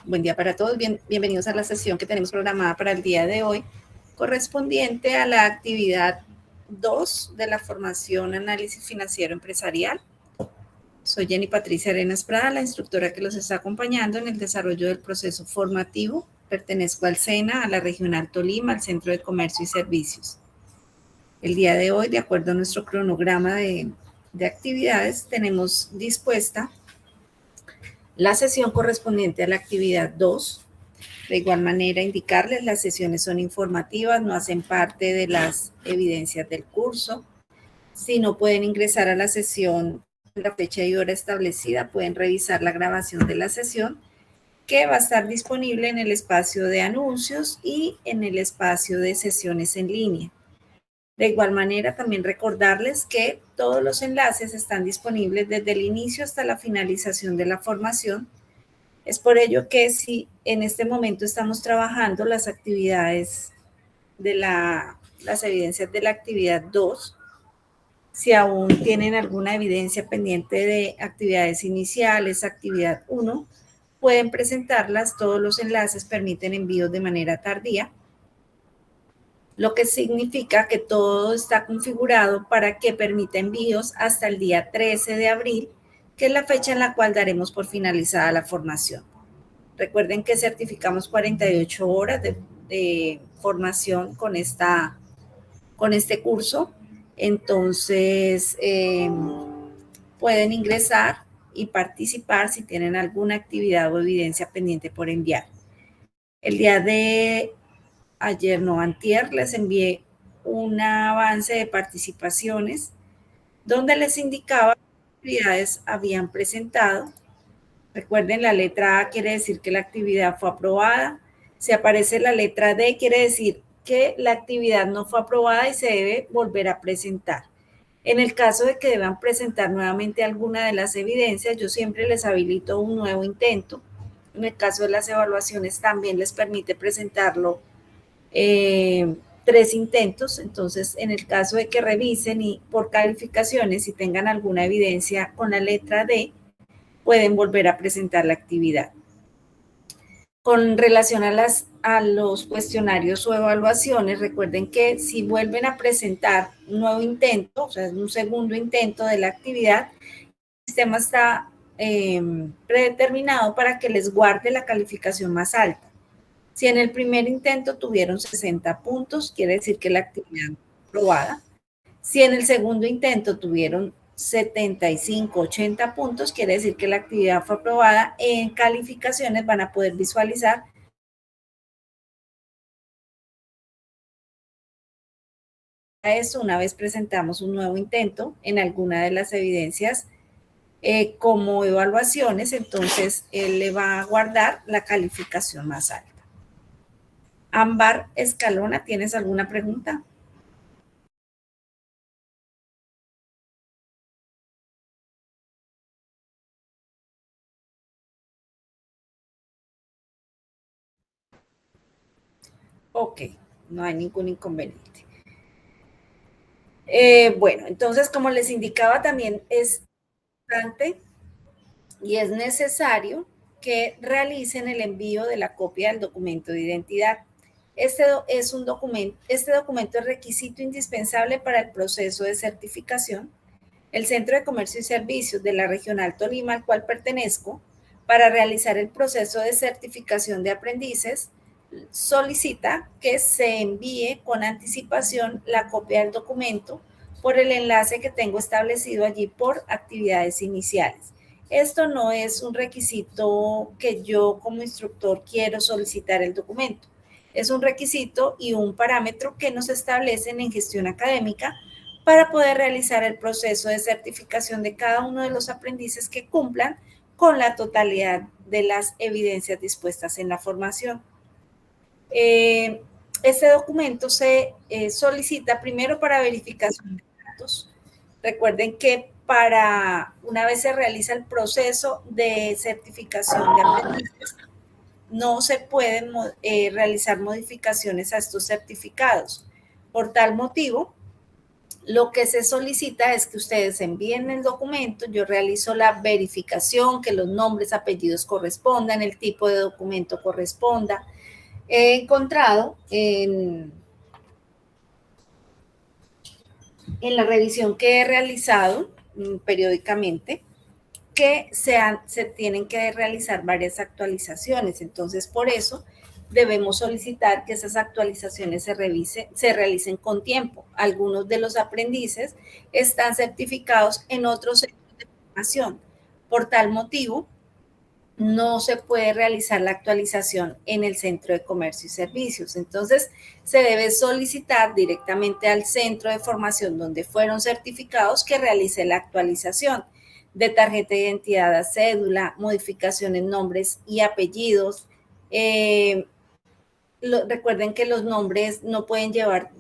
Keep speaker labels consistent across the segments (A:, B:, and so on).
A: Buen día para todos. Bienvenidos a la sesión que tenemos programada para el día de hoy, correspondiente a la actividad 2 de la formación Análisis Financiero Empresarial. Soy Jenny Patricia Arenas Prada, la instructora que los está acompañando en el desarrollo del proceso formativo. Pertenezco al SENA, a la Regional Tolima, al Centro de Comercio y Servicios. El día de hoy, de acuerdo a nuestro cronograma de actividades, tenemos dispuesta la sesión correspondiente a la actividad 2. De igual manera, indicarles, las sesiones son informativas, no hacen parte de las evidencias del curso. Si no pueden ingresar a la sesión en la fecha y hora establecida, pueden revisar la grabación de la sesión, que va a estar disponible en el espacio de anuncios y en el espacio de sesiones en línea. De igual manera, también recordarles que todos los enlaces están disponibles desde el inicio hasta la finalización de la formación. Es por ello que si en este momento estamos trabajando las actividades de las evidencias de la actividad 2, si aún tienen alguna evidencia pendiente de actividades iniciales, actividad 1, pueden presentarlas. Todos los enlaces permiten envíos de manera tardía, lo que significa que todo está configurado para que permita envíos hasta el día 13 de abril, que es la fecha en la cual daremos por finalizada la formación. Recuerden que certificamos 48 horas de formación con este curso. Entonces, pueden ingresar y participar si tienen alguna actividad o evidencia pendiente por enviar. El día de ayer, no antier, les envié un avance de participaciones donde les indicaba qué actividades habían presentado. Recuerden, la letra A quiere decir que la actividad fue aprobada. Si aparece la letra D, quiere decir que la actividad no fue aprobada y se debe volver a presentar. En el caso de que deban presentar nuevamente alguna de las evidencias, yo siempre les habilito un nuevo intento. En el caso de las evaluaciones, también les permite presentarlo 3 intentos. Entonces, en el caso de que revisen y por calificaciones y tengan alguna evidencia con la letra D, pueden volver a presentar la actividad. Con relación a los cuestionarios o evaluaciones, recuerden que si vuelven a presentar un nuevo intento, o sea, un segundo intento de la actividad, el sistema está predeterminado para que les guarde la calificación más alta. Si en el primer intento tuvieron 60 puntos, quiere decir que la actividad fue aprobada. Si en el segundo intento tuvieron 75, 80 puntos, quiere decir que la actividad fue aprobada. En calificaciones van a poder visualizar esto una vez presentamos un nuevo intento en alguna de las evidencias como evaluaciones. Entonces él le va a guardar la calificación más alta. Ámbar Escalona, ¿tienes alguna pregunta? Ok, no hay ningún inconveniente. Bueno, entonces, como les indicaba, también es importante y es necesario que realicen el envío de la copia del documento de identidad. Este documento es requisito indispensable para el proceso de certificación. El Centro de Comercio y Servicios de la Regional Tolima, al cual pertenezco, para realizar el proceso de certificación de aprendices, solicita que se envíe con anticipación la copia del documento por el enlace que tengo establecido allí por actividades iniciales. Esto no es un requisito que yo como instructor quiero solicitar el documento. Es un requisito y un parámetro que nos establecen en gestión académica para poder realizar el proceso de certificación de cada uno de los aprendices que cumplan con la totalidad de las evidencias dispuestas en la formación. Este documento se solicita primero para verificación de datos. Recuerden que una vez se realiza el proceso de certificación de aprendices, no se pueden realizar modificaciones a estos certificados. Por tal motivo, Lo que se solicita es que ustedes envíen el documento, yo realizo la verificación, que los nombres, apellidos correspondan, el tipo de documento corresponda. He encontrado en la revisión que he realizado periódicamente que se tienen que realizar varias actualizaciones. Entonces, por eso debemos solicitar que esas actualizaciones se realicen con tiempo. Algunos de los aprendices están certificados en otros centros de formación. Por tal motivo, no se puede realizar la actualización en el Centro de Comercio y Servicios. Entonces, se debe solicitar directamente al centro de formación donde fueron certificados que realice la actualización de tarjeta de identidad a cédula, modificación en nombres y apellidos. Recuerden que los nombres no pueden llevar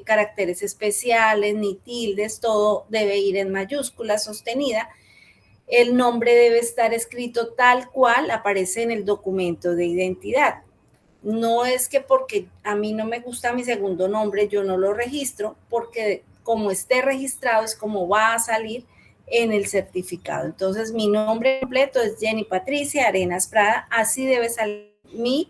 A: caracteres especiales ni tildes, todo debe ir en mayúscula sostenida. El nombre debe estar escrito tal cual aparece en el documento de identidad. No es que porque a mí no me gusta mi segundo nombre, yo no lo registro, porque como esté registrado es como va a salir en el certificado. Entonces, mi nombre completo es Jenny Patricia Arenas Prada, así debe salir mi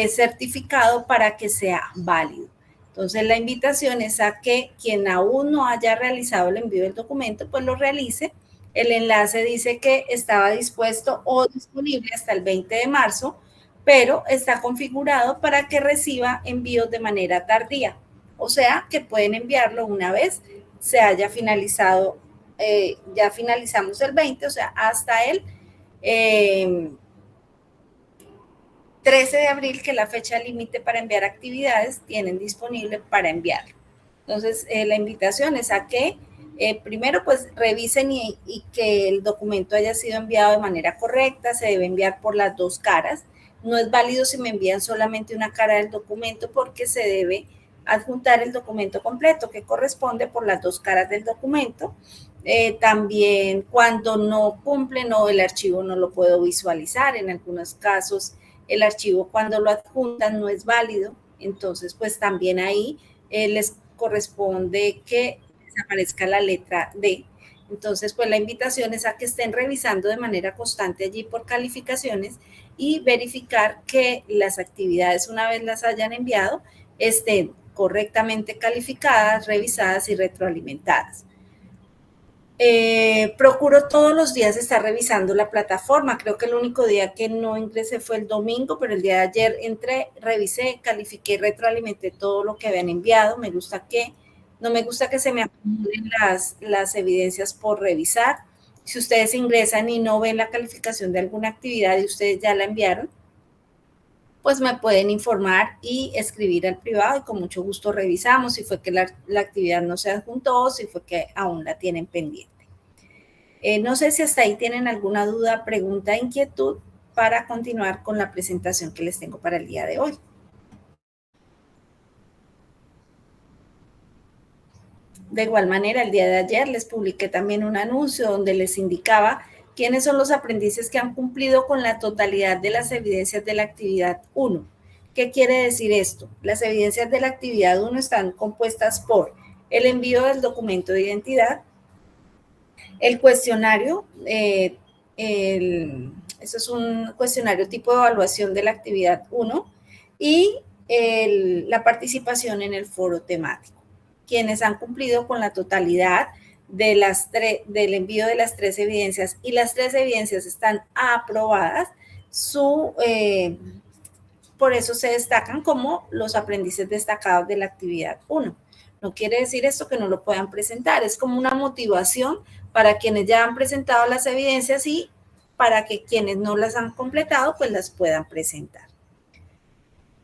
A: certificado para que sea válido. Entonces, la invitación es a que quien aún no haya realizado el envío del documento, pues lo realice. El enlace dice que estaba dispuesto o disponible hasta el 20 de marzo, pero está configurado para que reciba envíos de manera tardía. O sea, que pueden enviarlo una vez se haya finalizado, ya finalizamos el 20, o sea, hasta el 13 de abril, que es la fecha límite para enviar actividades, tienen disponible para enviarlo. Entonces, la invitación es a que primero pues revisen y que el documento haya sido enviado de manera correcta, se debe enviar por las dos caras. No es válido si me envían solamente una cara del documento porque se debe adjuntar el documento completo que corresponde por las dos caras del documento. También cuando no cumplen o el archivo no lo puedo visualizar, en algunos casos el archivo cuando lo adjuntan no es válido, entonces pues también ahí les corresponde que desaparezca la letra D. Entonces pues la invitación es a que estén revisando de manera constante allí por calificaciones y verificar que las actividades, una vez las hayan enviado, estén correctamente calificadas, revisadas y retroalimentadas. Procuro todos los días estar revisando la plataforma. Creo que el único día que no ingresé fue el domingo, pero el día de ayer entré, revisé, califiqué, retroalimenté todo lo que habían enviado. No me gusta que se me acumulen las evidencias por revisar. Si ustedes ingresan y no ven la calificación de alguna actividad y ustedes ya la enviaron, pues me pueden informar y escribir al privado y con mucho gusto revisamos si fue que la actividad no se adjuntó, si fue que aún la tienen pendiente. No sé si hasta ahí tienen alguna duda, pregunta, inquietud para continuar con la presentación que les tengo para el día de hoy. De igual manera, el día de ayer les publiqué también un anuncio donde les indicaba quiénes son los aprendices que han cumplido con la totalidad de las evidencias de la actividad 1. ¿Qué quiere decir esto? Las evidencias de la actividad 1 están compuestas por el envío del documento de identidad, el cuestionario, eso es un cuestionario tipo de evaluación de la actividad 1 y la participación en el foro temático. Quienes han cumplido con la totalidad del envío de las 3 evidencias y las 3 evidencias están aprobadas, por eso se destacan como los aprendices destacados de la actividad 1. No quiere decir esto que no lo puedan presentar, es como una motivación para quienes ya han presentado las evidencias y para que quienes no las han completado, pues las puedan presentar.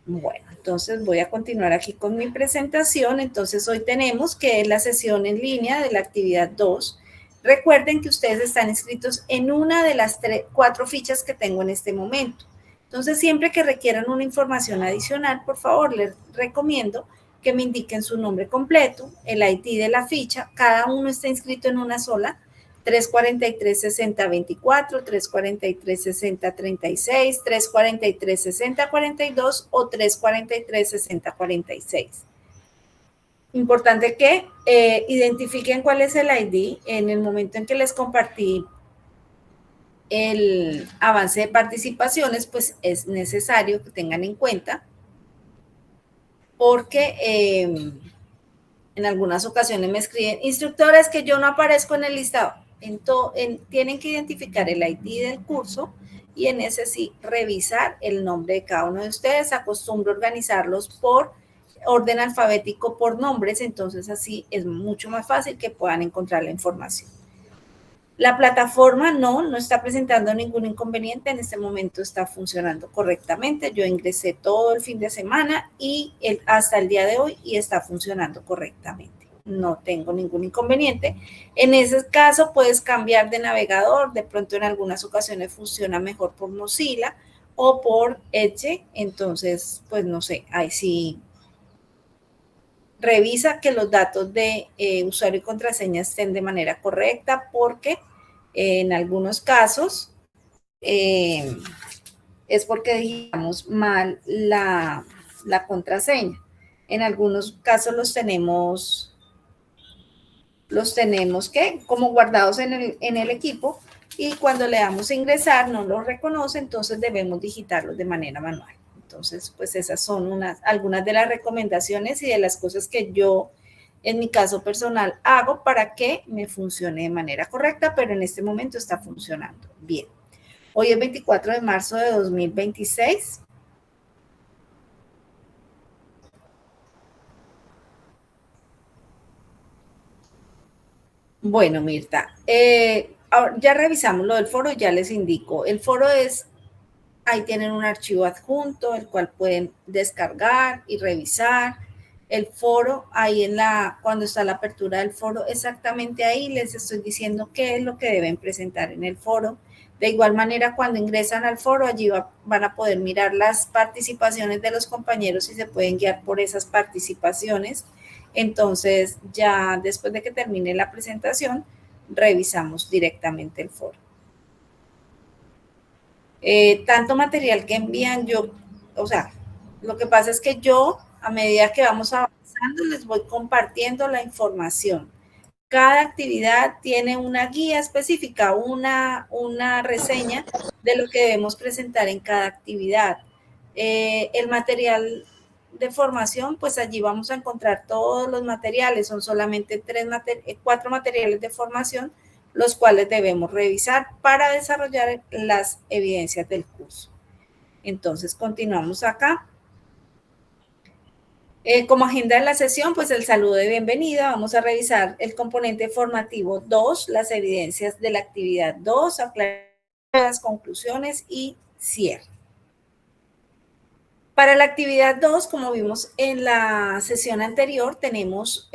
A: Bueno, entonces voy a continuar aquí con mi presentación. Entonces hoy tenemos que es la sesión en línea de la actividad 2. Recuerden que ustedes están inscritos en una de las 4 fichas que tengo en este momento. Entonces, siempre que requieran una información adicional, por favor, les recomiendo que me indiquen su nombre completo, el ID de la ficha, cada uno está inscrito en una sola, 343-6024, 343-6036, 343-6042 o 343-6046. Importante que identifiquen cuál es el ID. En el momento en que les compartí el avance de participaciones, pues es necesario que tengan en cuenta porque en algunas ocasiones me escriben, instructores, que yo no aparezco en el listado. Tienen que identificar el ID del curso y en ese sí revisar el nombre de cada uno de ustedes. Acostumbro organizarlos por orden alfabético por nombres, entonces así es mucho más fácil que puedan encontrar la información. La plataforma no está presentando ningún inconveniente, en este momento está funcionando correctamente. Yo ingresé todo el fin de semana y hasta el día de hoy y está funcionando correctamente. No tengo ningún inconveniente. En ese caso puedes cambiar de navegador, de pronto en algunas ocasiones funciona mejor por Mozilla o por Edge, entonces pues no sé, ahí sí revisa que los datos de usuario y contraseña estén de manera correcta porque en algunos casos es porque digamos mal la contraseña. En algunos casos los tenemos que como guardados en el equipo y cuando le damos a ingresar no los reconoce, entonces debemos digitarlos de manera manual. Entonces, pues esas son algunas de las recomendaciones y de las cosas que yo en mi caso personal hago para que me funcione de manera correcta, pero en este momento está funcionando bien. Hoy es 24 de marzo de 2026. Bueno, Mirta, ya revisamos lo del foro, ya les indico. El foro ahí tienen un archivo adjunto, el cual pueden descargar y revisar. El foro, ahí cuando está la apertura del foro, exactamente ahí les estoy diciendo qué es lo que deben presentar en el foro. De igual manera, cuando ingresan al foro, allí van a poder mirar las participaciones de los compañeros y se pueden guiar por esas participaciones. Entonces, ya después de que termine la presentación, revisamos directamente el foro. Tanto material que envían, o sea, lo que pasa es que yo, a medida que vamos avanzando, les voy compartiendo la información. Cada actividad tiene una guía específica, una reseña de lo que debemos presentar en cada actividad. El material de formación, pues allí vamos a encontrar todos los materiales, son solamente 4 materiales de formación, los cuales debemos revisar para desarrollar las evidencias del curso. Entonces, continuamos acá. Como agenda de la sesión, pues el saludo de bienvenida. Vamos a revisar el componente formativo 2, las evidencias de la actividad 2, aclarar las conclusiones y cierre. Para la actividad 2, como vimos en la sesión anterior, tenemos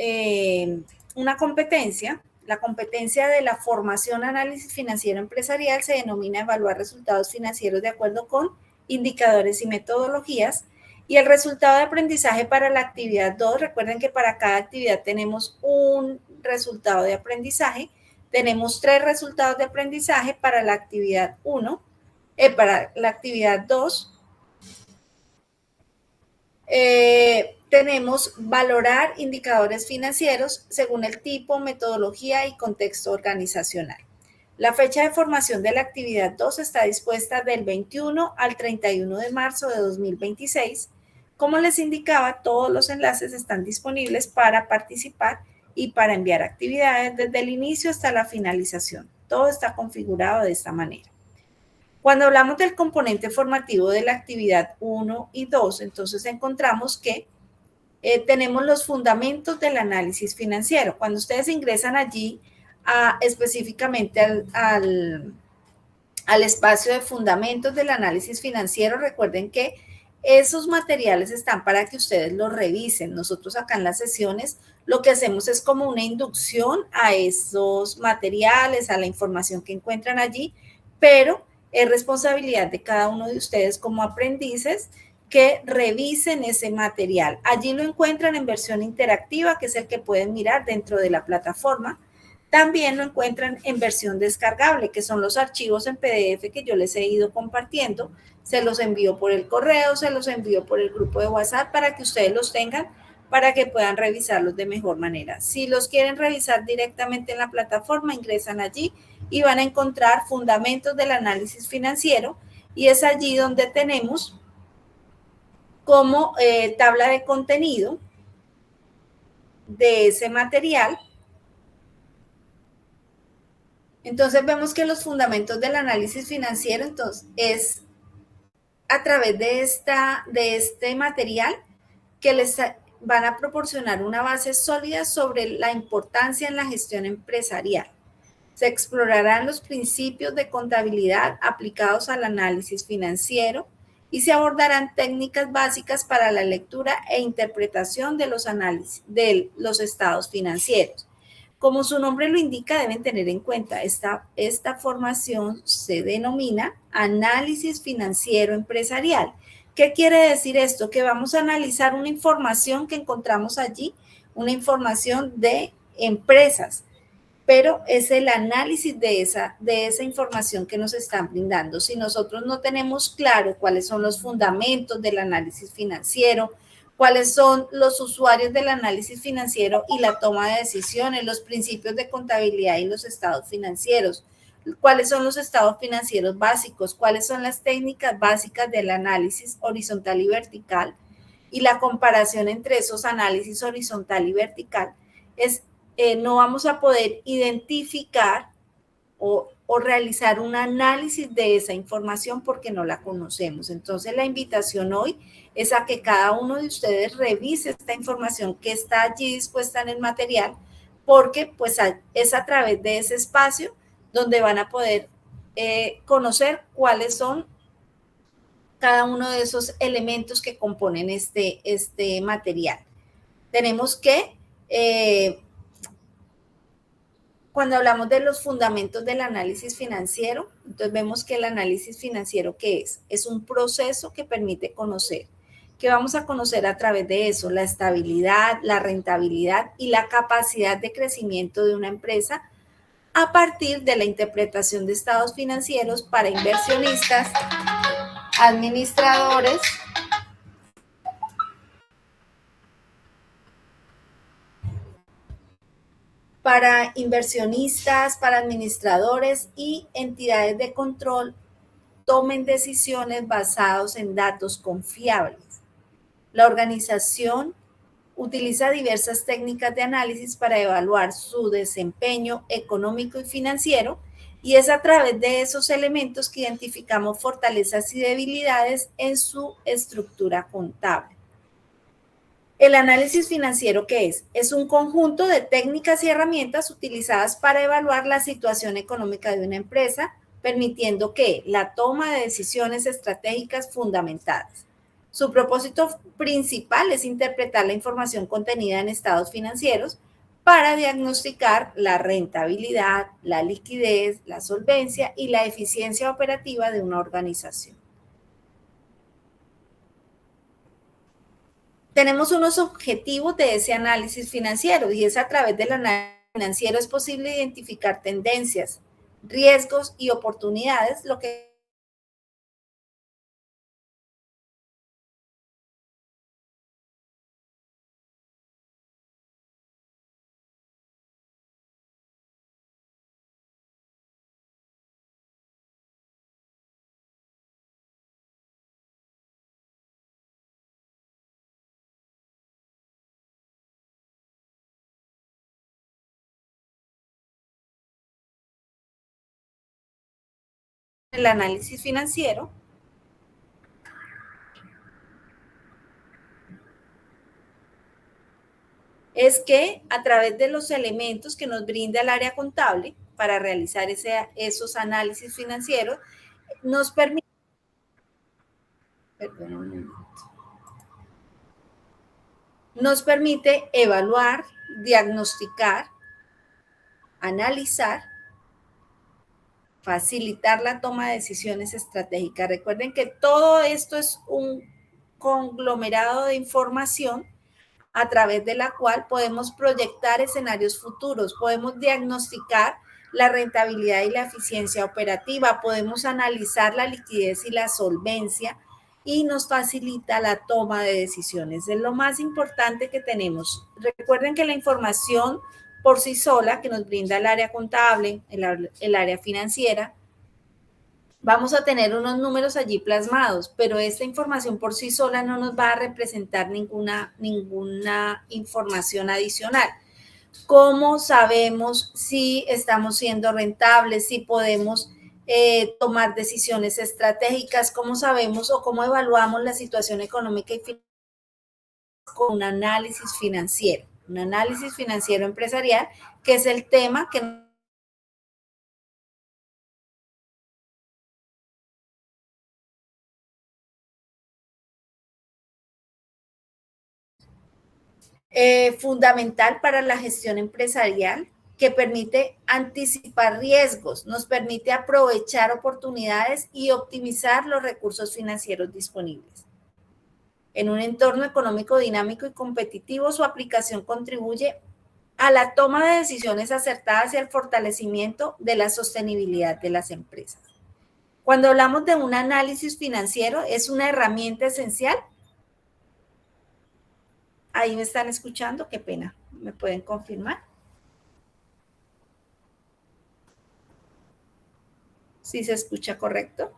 A: una competencia. La competencia de la formación análisis financiero empresarial se denomina evaluar resultados financieros de acuerdo con indicadores y metodologías. Y el resultado de aprendizaje para la actividad 2, recuerden que para cada actividad tenemos un resultado de aprendizaje. Tenemos 3 resultados de aprendizaje para la actividad 1, para la actividad 2. Tenemos valorar indicadores financieros según el tipo, metodología y contexto organizacional. La fecha de formación de la actividad 2 está dispuesta del 21 al 31 de marzo de 2026. Como les indicaba, todos los enlaces están disponibles para participar y para enviar actividades desde el inicio hasta la finalización. Todo está configurado de esta manera. Cuando hablamos del componente formativo de la actividad 1 y 2, entonces encontramos que tenemos los fundamentos del análisis financiero. Cuando ustedes ingresan allí específicamente al espacio de fundamentos del análisis financiero, recuerden que esos materiales están para que ustedes los revisen. Nosotros acá en las sesiones lo que hacemos es como una inducción a esos materiales, a la información que encuentran allí, pero es responsabilidad de cada uno de ustedes como aprendices que revisen ese material. Allí lo encuentran en versión interactiva, que es el que pueden mirar dentro de la plataforma. También lo encuentran en versión descargable, que son los archivos en PDF que yo les he ido compartiendo. Se los envío por el correo, se los envío por el grupo de WhatsApp para que ustedes los tengan para que puedan revisarlos de mejor manera. Si los quieren revisar directamente en la plataforma, ingresan allí y van a encontrar fundamentos del análisis financiero, y es allí donde tenemos como tabla de contenido de ese material. Entonces vemos que los fundamentos del análisis financiero, entonces, es a través de este material que les van a proporcionar una base sólida sobre la importancia en la gestión empresarial. Se explorarán los principios de contabilidad aplicados al análisis financiero y se abordarán técnicas básicas para la lectura e interpretación de los análisis de los estados financieros. Como su nombre lo indica, deben tener en cuenta, esta formación se denomina análisis financiero empresarial. ¿Qué quiere decir esto? Que vamos a analizar una información que encontramos allí, una información de empresas, pero es el análisis de esa información que nos están brindando. Si nosotros no tenemos claro cuáles son los fundamentos del análisis financiero, cuáles son los usuarios del análisis financiero y la toma de decisiones, los principios de contabilidad y los estados financieros, cuáles son los estados financieros básicos, cuáles son las técnicas básicas del análisis horizontal y vertical, y la comparación entre esos análisis horizontal y vertical, no vamos a poder identificar o realizar un análisis de esa información porque no la conocemos. Entonces, la invitación hoy es a que cada uno de ustedes revise esta información que está allí dispuesta en el material, porque pues es a través de ese espacio donde van a poder conocer cuáles son cada uno de esos elementos que componen este material. Tenemos que cuando hablamos de los fundamentos del análisis financiero, entonces vemos que el análisis financiero, ¿qué es? Es un proceso que permite conocer. ¿Qué vamos a conocer a través de eso? La estabilidad, la rentabilidad y la capacidad de crecimiento de una empresa a partir de la interpretación de estados financieros para inversionistas, administradores, para administradores y entidades de control tomen decisiones basadas en datos confiables. La organización utiliza diversas técnicas de análisis para evaluar su desempeño económico y financiero, y es a través de esos elementos que identificamos fortalezas y debilidades en su estructura contable. El análisis financiero, ¿qué es? Es un conjunto de técnicas y herramientas utilizadas para evaluar la situación económica de una empresa, permitiendo que la toma de decisiones estratégicas fundamentadas. Su propósito principal es interpretar la información contenida en estados financieros para diagnosticar la rentabilidad, la liquidez, la solvencia y la eficiencia operativa de una organización. Tenemos unos objetivos de ese análisis financiero, y es a través del análisis financiero es posible identificar tendencias, riesgos y oportunidades, lo que el análisis financiero es que a través de los elementos que nos brinda el área contable para realizar esos análisis financieros, nos permite, evaluar, diagnosticar, analizar, facilitar la toma de decisiones estratégicas. Recuerden que todo esto es un conglomerado de información a través de la cual podemos proyectar escenarios futuros, podemos diagnosticar la rentabilidad y la eficiencia operativa, podemos analizar la liquidez y la solvencia y nos facilita la toma de decisiones. Es lo más importante que tenemos. Recuerden que la información por sí sola que nos brinda el área contable, el área financiera, vamos a tener unos números allí plasmados, pero esta información por sí sola no nos va a representar ninguna información adicional. ¿Cómo sabemos si estamos siendo rentables, si podemos tomar decisiones estratégicas? ¿Cómo sabemos o cómo evaluamos la situación económica y financiera? Con un análisis financiero empresarial, que es el tema que fundamental para la gestión empresarial, que permite anticipar riesgos, nos permite aprovechar oportunidades y optimizar los recursos financieros disponibles. En un entorno económico dinámico y competitivo, su aplicación contribuye a la toma de decisiones acertadas y al fortalecimiento de la sostenibilidad de las empresas. Cuando hablamos de un análisis financiero, es una herramienta esencial. Ahí me están escuchando, qué pena, ¿me pueden confirmar? ¿Sí se escucha correcto?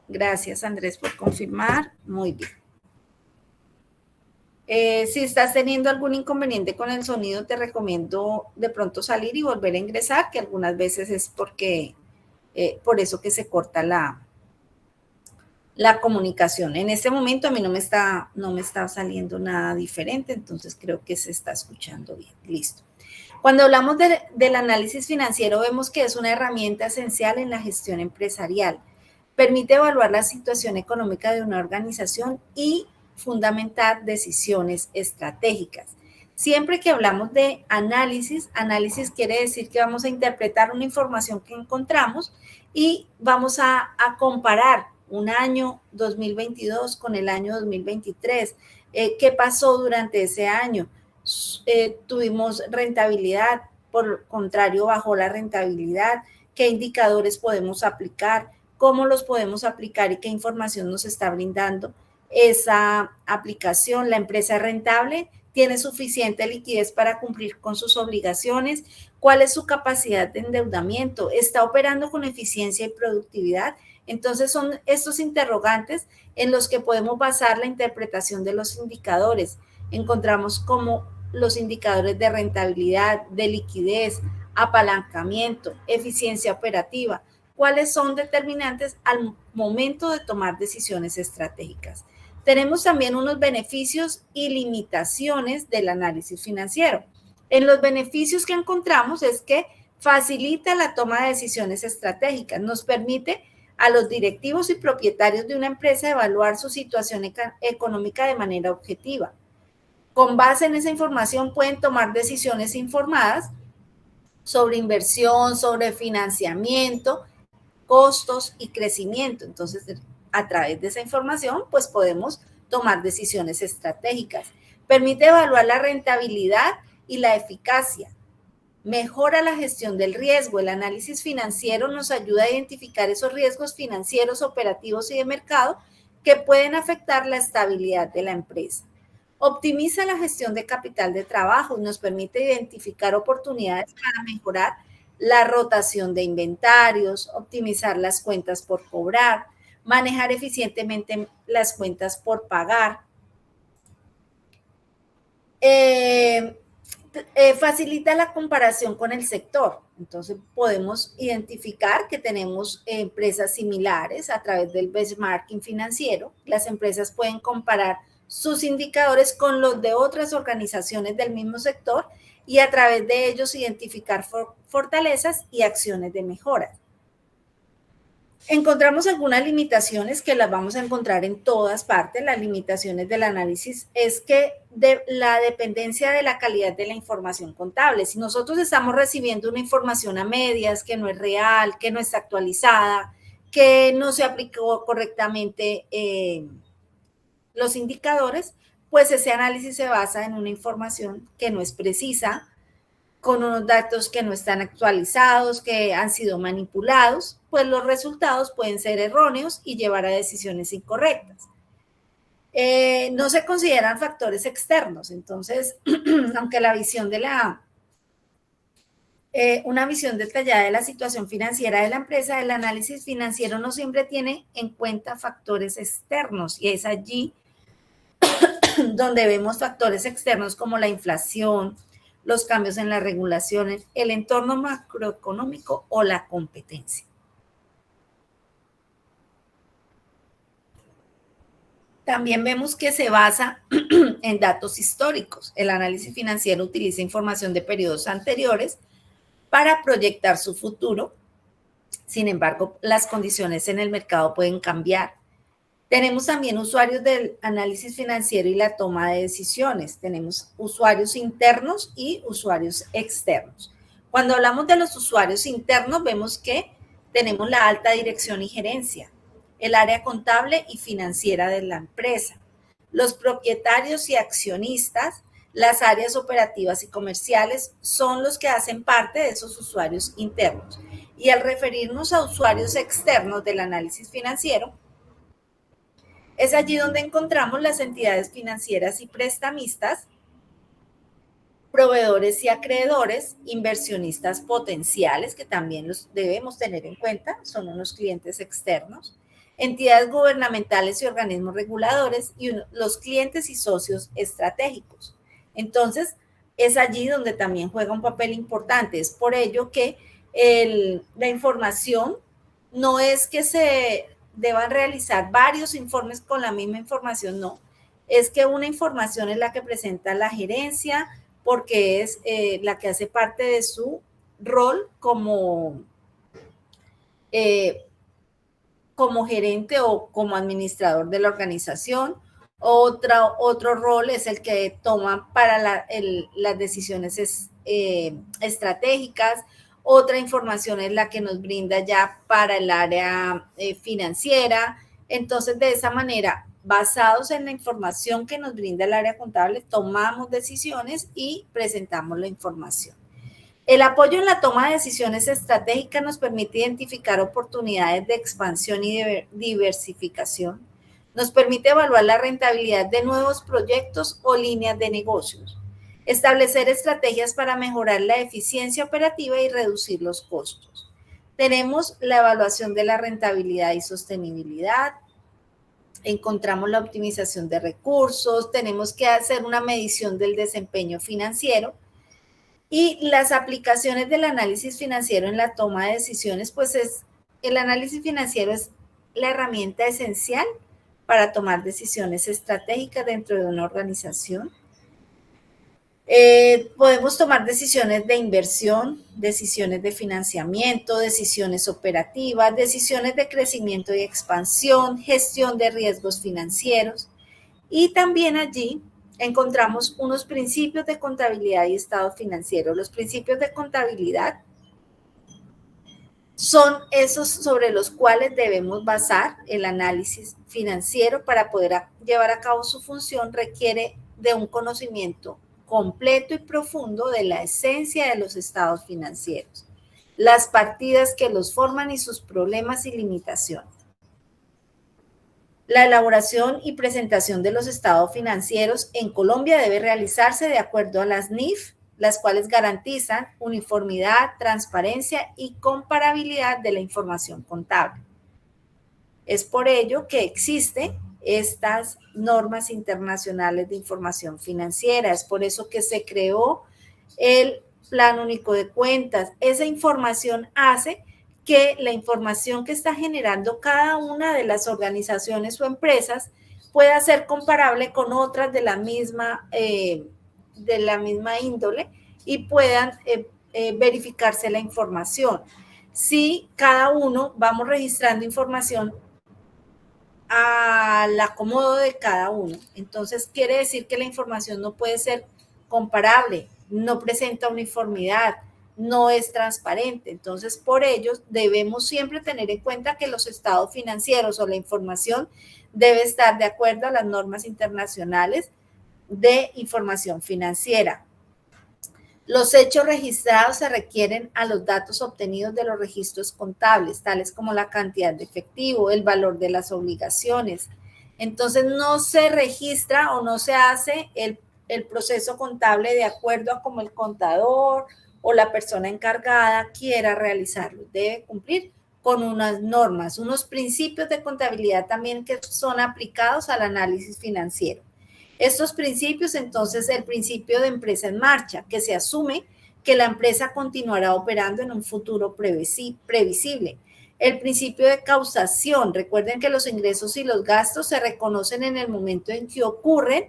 A: Gracias, Andrés, por confirmar. Muy bien. Si estás teniendo algún inconveniente con el sonido, te recomiendo de pronto salir y volver a ingresar, que algunas veces es porque, por eso que se corta la comunicación. En este momento a mí no me está saliendo nada diferente, entonces creo que se está escuchando bien. Listo. Cuando hablamos del análisis financiero, vemos que es una herramienta esencial en la gestión empresarial. Permite evaluar la situación económica de una organización y fundamentar decisiones estratégicas. Siempre que hablamos de análisis quiere decir que vamos a interpretar una información que encontramos y vamos a comparar un año 2022 con el año 2023. ¿Qué pasó durante ese año? Tuvimos rentabilidad, por el contrario, bajó la rentabilidad, qué indicadores podemos aplicar, cómo los podemos aplicar y qué información nos está brindando esa aplicación. La empresa es rentable, tiene suficiente liquidez para cumplir con sus obligaciones, cuál es su capacidad de endeudamiento, está operando con eficiencia y productividad. Entonces son estos interrogantes en los que podemos basar la interpretación de los indicadores. Encontramos como los indicadores de rentabilidad, de liquidez, apalancamiento, eficiencia operativa, cuáles son determinantes al momento de tomar decisiones estratégicas. Tenemos también unos beneficios y limitaciones del análisis financiero. En los beneficios que encontramos es que facilita la toma de decisiones estratégicas, nos permite a los directivos y propietarios de una empresa evaluar su situación económica de manera objetiva. Con base en esa información pueden tomar decisiones informadas sobre inversión, sobre financiamiento, costos y crecimiento. Entonces, a través de esa información, pues podemos tomar decisiones estratégicas. Permite evaluar la rentabilidad y la eficacia. Mejora la gestión del riesgo. El análisis financiero nos ayuda a identificar esos riesgos financieros, operativos y de mercado que pueden afectar la estabilidad de la empresa. Optimiza la gestión de capital de trabajo y nos permite identificar oportunidades para mejorar la rotación de inventarios, optimizar las cuentas por cobrar, manejar eficientemente las cuentas por pagar. Facilita la comparación con el sector. Entonces podemos identificar que tenemos empresas similares a través del benchmarking financiero. Las empresas pueden comparar sus indicadores con los de otras organizaciones del mismo sector y a través de ellos identificar fortalezas y acciones de mejora. Encontramos algunas limitaciones que las vamos a encontrar en todas partes. Las limitaciones del análisis es que la dependencia de la calidad de la información contable. Si nosotros estamos recibiendo una información a medias, que no es real, que no está actualizada, que no se aplicó correctamente los indicadores, pues ese análisis se basa en una información que no es precisa, con unos datos que no están actualizados, que han sido manipulados, pues los resultados pueden ser erróneos y llevar a decisiones incorrectas. No se consideran factores externos, entonces, aunque la visión de una visión detallada de la situación financiera de la empresa, el análisis financiero no siempre tiene en cuenta factores externos, y es allí donde vemos factores externos como la inflación, los cambios en las regulaciones, el entorno macroeconómico o la competencia. También vemos que se basa en datos históricos. El análisis financiero utiliza información de periodos anteriores para proyectar su futuro. Sin embargo, las condiciones en el mercado pueden cambiar. Tenemos también usuarios del análisis financiero y la toma de decisiones. Tenemos usuarios internos y usuarios externos. Cuando hablamos de los usuarios internos, vemos que tenemos la alta dirección y gerencia, el área contable y financiera de la empresa, los propietarios y accionistas, las áreas operativas y comerciales son los que hacen parte de esos usuarios internos. Y al referirnos a usuarios externos del análisis financiero, es allí donde encontramos las entidades financieras y prestamistas, proveedores y acreedores, inversionistas potenciales, que también los debemos tener en cuenta, son unos clientes externos, entidades gubernamentales y organismos reguladores y los clientes y socios estratégicos. Entonces, es allí donde también juega un papel importante. Es por ello que la información no es que se deban realizar varios informes con la misma información, no. Es que una información es la que presenta la gerencia, porque es la que hace parte de su rol como gerente o como administrador de la organización. Otro rol es el que toma para las decisiones estratégicas. Otra información es la que nos brinda ya para el área financiera. Entonces, de esa manera, basados en la información que nos brinda el área contable, tomamos decisiones y presentamos la información. El apoyo en la toma de decisiones estratégicas nos permite identificar oportunidades de expansión y de diversificación. Nos permite evaluar la rentabilidad de nuevos proyectos o líneas de negocios. Establecer estrategias para mejorar la eficiencia operativa y reducir los costos. Tenemos la evaluación de la rentabilidad y sostenibilidad. Encontramos la optimización de recursos. Tenemos que hacer una medición del desempeño financiero. Y las aplicaciones del análisis financiero en la toma de decisiones, pues el análisis financiero es la herramienta esencial para tomar decisiones estratégicas dentro de una organización. Podemos tomar decisiones de inversión, decisiones de financiamiento, decisiones operativas, decisiones de crecimiento y expansión, gestión de riesgos financieros. Y también allí encontramos unos principios de contabilidad y estado financiero. Los principios de contabilidad son esos sobre los cuales debemos basar el análisis financiero. Para poder llevar a cabo su función requiere de un conocimiento completo y profundo de la esencia de los estados financieros, las partidas que los forman y sus problemas y limitaciones. La elaboración y presentación de los estados financieros en Colombia debe realizarse de acuerdo a las NIF, las cuales garantizan uniformidad, transparencia y comparabilidad de la información contable. Es por ello que existen estas normas internacionales de información financiera. Es por eso que se creó el Plan Único de Cuentas. Esa información hace que la información que está generando cada una de las organizaciones o empresas pueda ser comparable con otras de la misma índole y puedan verificarse la información. Si cada uno vamos registrando información al acomodo de cada uno, entonces quiere decir que la información no puede ser comparable, no presenta uniformidad, no es transparente. Entonces, por ello, debemos siempre tener en cuenta que los estados financieros o la información debe estar de acuerdo a las normas internacionales de información financiera. Los hechos registrados se requieren a los datos obtenidos de los registros contables, tales como la cantidad de efectivo, el valor de las obligaciones. Entonces, no se registra o no se hace el proceso contable de acuerdo a como el contador o la persona encargada quiera realizarlo. Debe cumplir con unas normas, unos principios de contabilidad también que son aplicados al análisis financiero. Estos principios, entonces, el principio de empresa en marcha, que se asume que la empresa continuará operando en un futuro previsible. El principio de causación, recuerden que los ingresos y los gastos se reconocen en el momento en que ocurren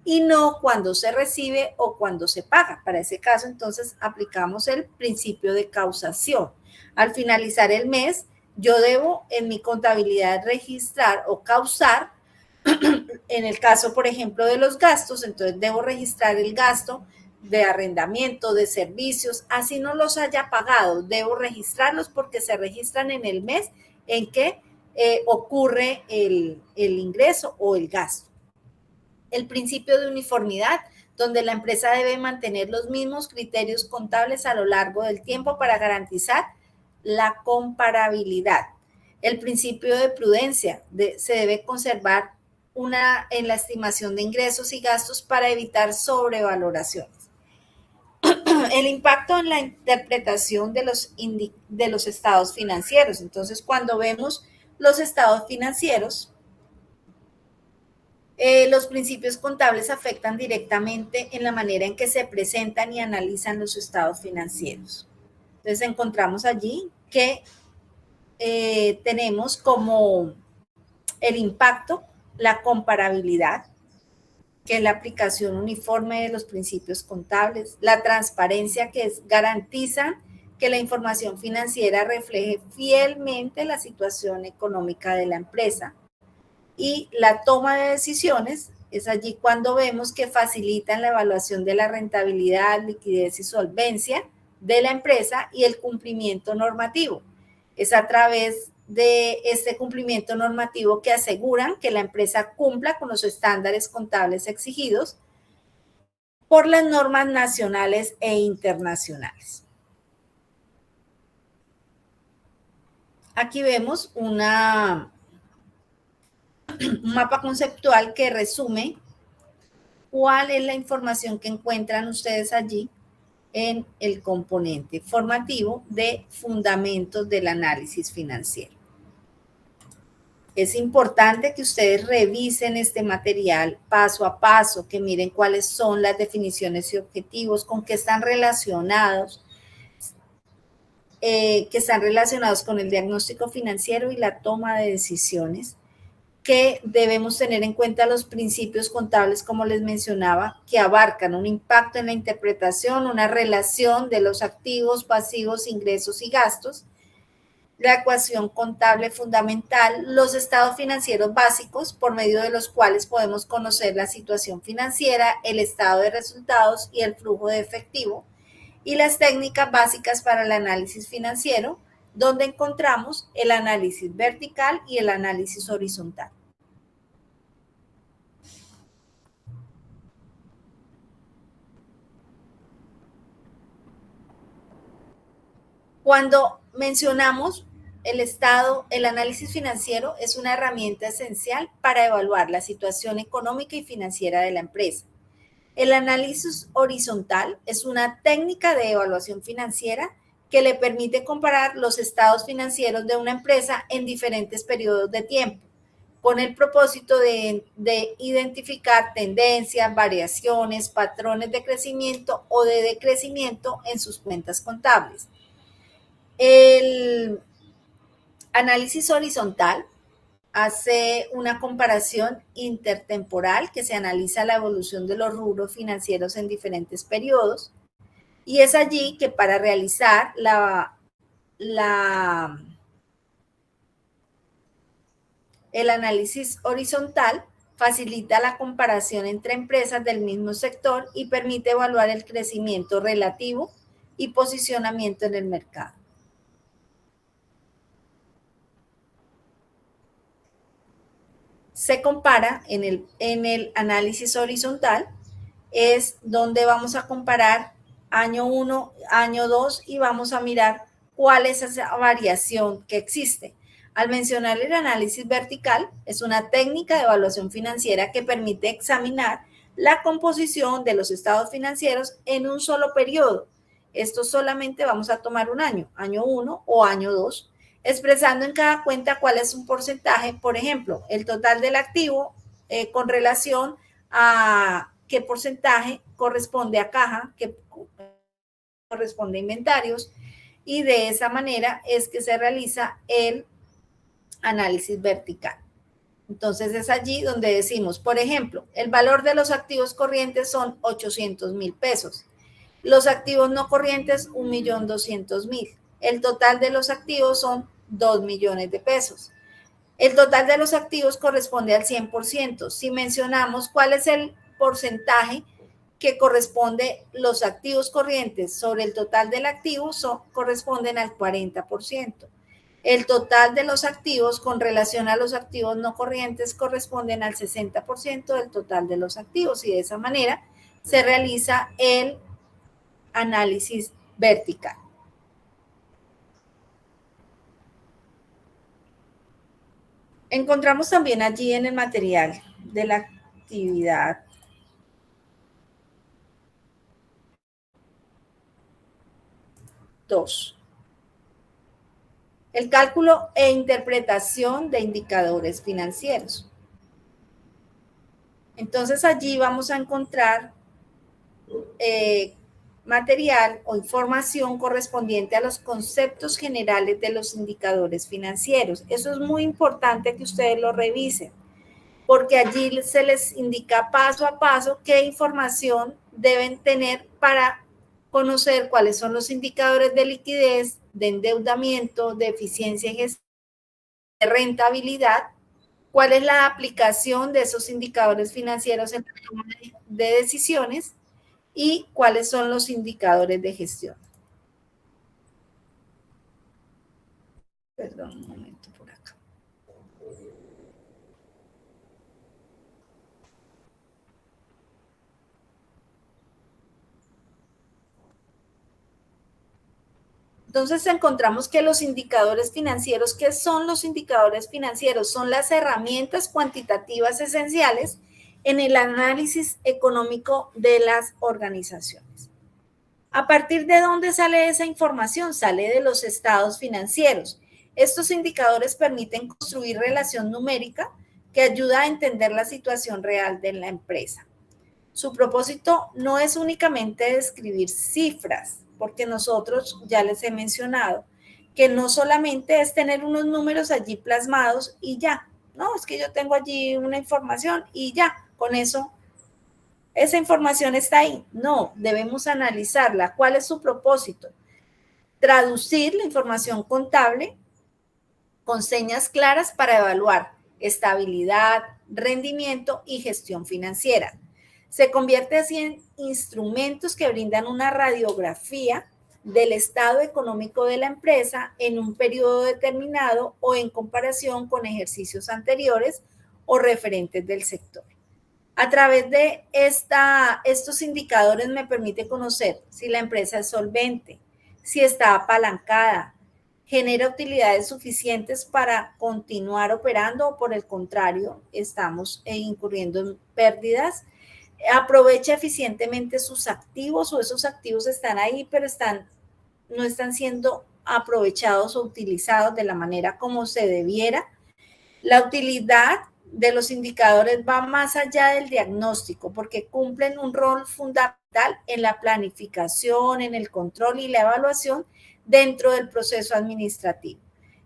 A: y no cuando se recibe o cuando se paga. Para ese caso, entonces, aplicamos el principio de causación. Al finalizar el mes, yo debo en mi contabilidad registrar o causar. En el caso, por ejemplo, de los gastos, entonces debo registrar el gasto de arrendamiento, de servicios, así no los haya pagado, debo registrarlos porque se registran en el mes en que ocurre el ingreso o el gasto. El principio de uniformidad, donde la empresa debe mantener los mismos criterios contables a lo largo del tiempo para garantizar la comparabilidad. El principio de prudencia, se debe conservar en la estimación de ingresos y gastos para evitar sobrevaloraciones. El impacto en la interpretación de los estados financieros. Entonces, cuando vemos los estados financieros, los principios contables afectan directamente en la manera en que se presentan y analizan los estados financieros. Entonces, encontramos allí que tenemos como el impacto, la comparabilidad, que es la aplicación uniforme de los principios contables, la transparencia, que garantiza que la información financiera refleje fielmente la situación económica de la empresa, y la toma de decisiones es allí cuando vemos que facilitan la evaluación de la rentabilidad, liquidez y solvencia de la empresa y el cumplimiento normativo. Es a través de este cumplimiento normativo que aseguran que la empresa cumpla con los estándares contables exigidos por las normas nacionales e internacionales. Aquí vemos un mapa conceptual que resume cuál es la información que encuentran ustedes allí en el componente formativo de fundamentos del análisis financiero. Es importante que ustedes revisen este material paso a paso, que miren cuáles son las definiciones y objetivos, con qué están relacionados, con el diagnóstico financiero y la toma de decisiones, que debemos tener en cuenta los principios contables, como les mencionaba, que abarcan un impacto en la interpretación, una relación de los activos, pasivos, ingresos y gastos, la ecuación contable fundamental, los estados financieros básicos por medio de los cuales podemos conocer la situación financiera, el estado de resultados y el flujo de efectivo, y las técnicas básicas para el análisis financiero, donde encontramos el análisis vertical y el análisis horizontal. Cuando mencionamos el análisis financiero es una herramienta esencial para evaluar la situación económica y financiera de la empresa. El análisis horizontal es una técnica de evaluación financiera que le permite comparar los estados financieros de una empresa en diferentes periodos de tiempo, con el propósito de identificar tendencias, variaciones, patrones de crecimiento o de decrecimiento en sus cuentas contables. El análisis horizontal hace una comparación intertemporal, que se analiza la evolución de los rubros financieros en diferentes periodos, y es allí que para realizar el análisis horizontal facilita la comparación entre empresas del mismo sector y permite evaluar el crecimiento relativo y posicionamiento en el mercado. Se compara en el análisis horizontal, es donde vamos a comparar año 1, año 2 y vamos a mirar cuál es esa variación que existe. Al mencionar el análisis vertical, es una técnica de evaluación financiera que permite examinar la composición de los estados financieros en un solo periodo. Esto solamente vamos a tomar un año, año 1 o año 2, expresando en cada cuenta cuál es un porcentaje, por ejemplo, el total del activo con relación a qué porcentaje corresponde a caja, qué corresponde a inventarios, y de esa manera es que se realiza el análisis vertical. Entonces es allí donde decimos, por ejemplo, el valor de los activos corrientes son 800,000 pesos. Los activos no corrientes, 1,200,000. El total de los activos son 2 millones de pesos. El total de los activos corresponde al 100%. Si mencionamos cuál es el porcentaje que corresponde los activos corrientes sobre el total del activo, corresponden al 40%. El total de los activos con relación a los activos no corrientes corresponden al 60% del total de los activos y de esa manera se realiza el análisis vertical. Encontramos también allí en el material de la actividad dos. El cálculo e interpretación de indicadores financieros. Entonces allí vamos a encontrar material o información correspondiente a los conceptos generales de los indicadores financieros. Eso es muy importante que ustedes lo revisen, porque allí se les indica paso a paso qué información deben tener para conocer cuáles son los indicadores de liquidez, de endeudamiento, de eficiencia en gestión, de rentabilidad, cuál es la aplicación de esos indicadores financieros en la toma de decisiones y cuáles son los indicadores de gestión. Perdón, un momento por acá. Entonces encontramos que los indicadores financieros, ¿qué son los indicadores financieros? Son las herramientas cuantitativas esenciales en el análisis económico de las organizaciones. ¿A partir de dónde sale esa información? Sale de los estados financieros. Estos indicadores permiten construir relación numérica que ayuda a entender la situación real de la empresa. Su propósito no es únicamente describir cifras, porque nosotros ya les he mencionado que no solamente es tener unos números allí plasmados y ya, no, es que yo tengo allí una información y ya, con eso esa información está ahí. No, debemos analizarla. ¿Cuál es su propósito? Traducir la información contable con señas claras para evaluar estabilidad, rendimiento y gestión financiera. Se convierte así en instrumentos que brindan una radiografía del estado económico de la empresa en un periodo determinado o en comparación con ejercicios anteriores o referentes del sector. A través de estos indicadores me permite conocer si la empresa es solvente, si está apalancada, genera utilidades suficientes para continuar operando o por el contrario, estamos incurriendo en pérdidas, aprovecha eficientemente sus activos o esos activos están ahí, pero no están siendo aprovechados o utilizados de la manera como se debiera. La utilidad de los indicadores va más allá del diagnóstico porque cumplen un rol fundamental en la planificación, en el control y la evaluación dentro del proceso administrativo.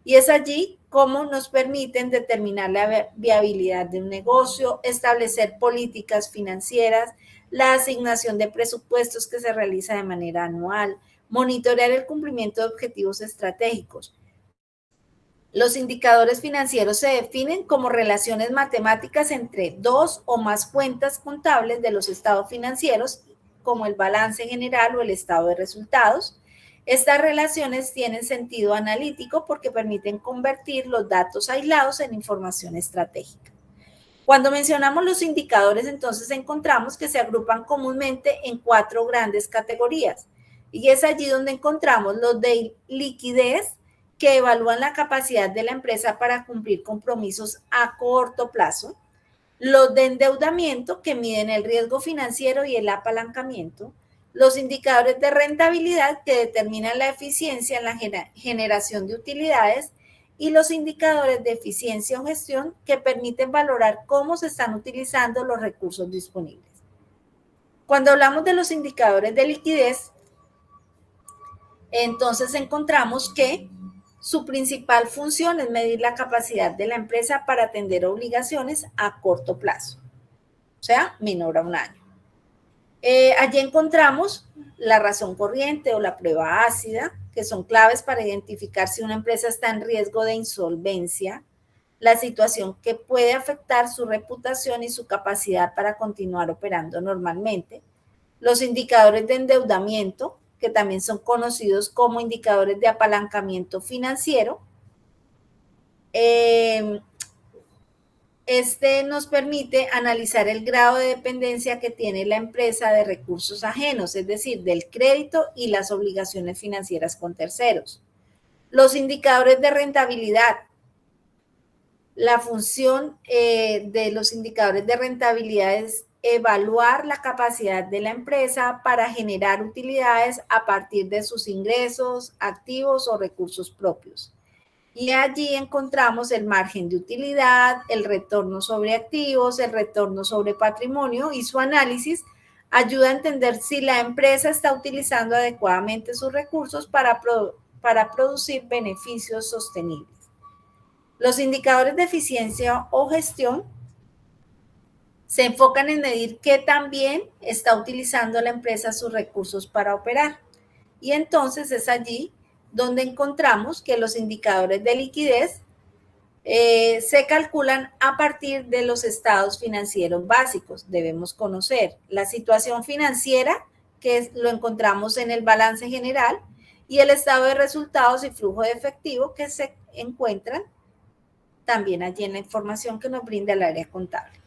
A: Y es allí cómo nos permiten determinar la viabilidad de un negocio, establecer políticas financieras, la asignación de presupuestos que se realiza de manera anual, monitorear el cumplimiento de objetivos estratégicos. Los indicadores financieros se definen como relaciones matemáticas entre dos o más cuentas contables de los estados financieros, como el balance general o el estado de resultados. Estas relaciones tienen sentido analítico porque permiten convertir los datos aislados en información estratégica. Cuando mencionamos los indicadores, entonces encontramos que se agrupan comúnmente en 4 grandes categorías. Y es allí donde encontramos los de liquidez, que evalúan la capacidad de la empresa para cumplir compromisos a corto plazo, los de endeudamiento, que miden el riesgo financiero y el apalancamiento, los indicadores de rentabilidad, que determinan la eficiencia en la generación de utilidades, y los indicadores de eficiencia o gestión, que permiten valorar cómo se están utilizando los recursos disponibles. Cuando hablamos de los indicadores de liquidez, entonces encontramos que su principal función es medir la capacidad de la empresa para atender obligaciones a corto plazo, o sea, menor a un año. Allí encontramos la razón corriente o la prueba ácida, que son claves para identificar si una empresa está en riesgo de insolvencia, la situación que puede afectar su reputación y su capacidad para continuar operando normalmente, los indicadores de endeudamiento, que también son conocidos como indicadores de apalancamiento financiero. Este nos permite analizar el grado de dependencia que tiene la empresa de recursos ajenos, es decir, del crédito y las obligaciones financieras con terceros. Los indicadores de rentabilidad. La función de los indicadores de rentabilidad es evaluar la capacidad de la empresa para generar utilidades a partir de sus ingresos, activos o recursos propios. Y allí encontramos el margen de utilidad, el retorno sobre activos, el retorno sobre patrimonio, y su análisis ayuda a entender si la empresa está utilizando adecuadamente sus recursos para producir beneficios sostenibles. Los indicadores de eficiencia o gestión se enfocan en medir qué tan bien está utilizando la empresa sus recursos para operar. Y entonces es allí donde encontramos que los indicadores de liquidez se calculan a partir de los estados financieros básicos. Debemos conocer la situación financiera, que lo encontramos en el balance general, y el estado de resultados y flujo de efectivo, que se encuentran también allí en la información que nos brinda el área contable.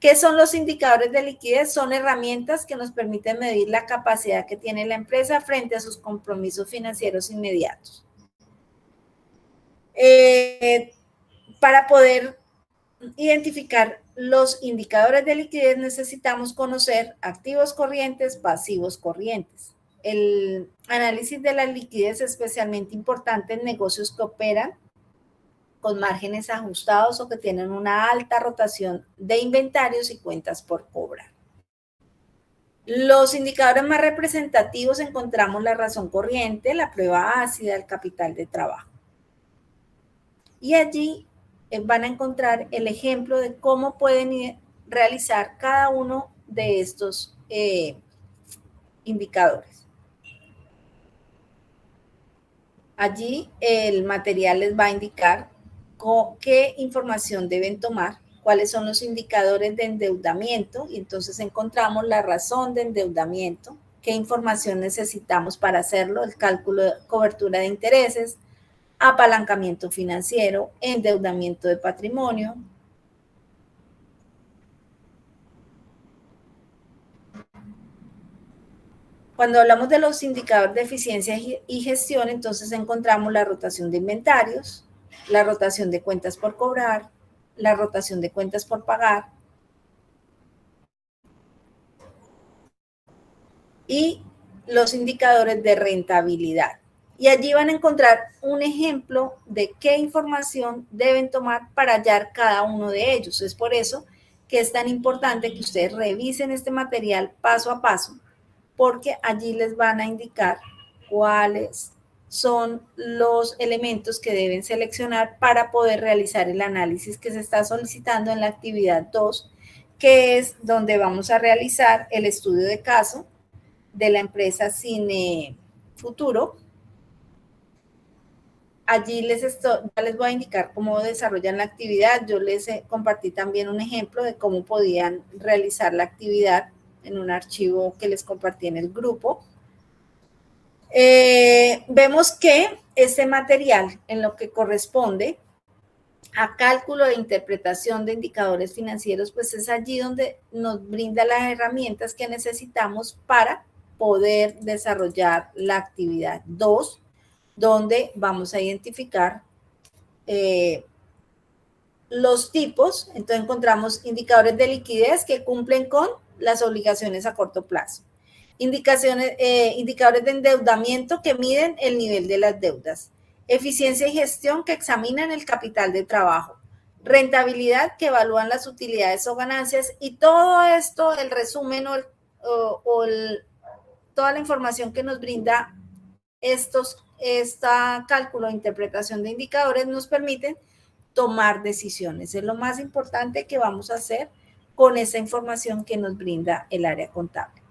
A: ¿Qué son los indicadores de liquidez? Son herramientas que nos permiten medir la capacidad que tiene la empresa frente a sus compromisos financieros inmediatos. Para poder identificar los indicadores de liquidez necesitamos conocer activos corrientes, pasivos corrientes. El análisis de la liquidez es especialmente importante en negocios que operan con márgenes ajustados o que tienen una alta rotación de inventarios y cuentas por cobrar. Los indicadores más representativos encontramos la razón corriente, la prueba ácida, el capital de trabajo. Y allí van a encontrar el ejemplo de cómo pueden realizar cada uno de estos indicadores. Allí el material les va a indicar qué información deben tomar, cuáles son los indicadores de endeudamiento, y entonces encontramos la razón de endeudamiento, qué información necesitamos para hacerlo, el cálculo de cobertura de intereses, apalancamiento financiero, endeudamiento de patrimonio. Cuando hablamos de los indicadores de eficiencia y gestión, entonces encontramos la rotación de inventarios, la rotación de cuentas por cobrar, la rotación de cuentas por pagar y los indicadores de rentabilidad. Y allí van a encontrar un ejemplo de qué información deben tomar para hallar cada uno de ellos. Es por eso que es tan importante que ustedes revisen este material paso a paso, porque allí les van a indicar cuáles son los elementos que deben seleccionar para poder realizar el análisis que se está solicitando en la actividad 2, que es donde vamos a realizar el estudio de caso de la empresa Cine Futuro. Allí ya les voy a indicar cómo desarrollan la actividad. Yo les compartí también un ejemplo de cómo podían realizar la actividad en un archivo que les compartí en el grupo. Vemos que este material, en lo que corresponde a cálculo de interpretación de indicadores financieros, pues es allí donde nos brinda las herramientas que necesitamos para poder desarrollar la actividad 2, donde vamos a identificar los tipos. Entonces encontramos indicadores de liquidez que cumplen con las obligaciones a corto plazo. Indicadores de endeudamiento que miden el nivel de las deudas. Eficiencia y gestión que examinan el capital de trabajo. Rentabilidad que evalúan las utilidades o ganancias. Y todo esto, el resumen toda la información que nos brinda cálculo de interpretación de indicadores nos permiten tomar decisiones. Es lo más importante que vamos a hacer con esa información que nos brinda el área contable.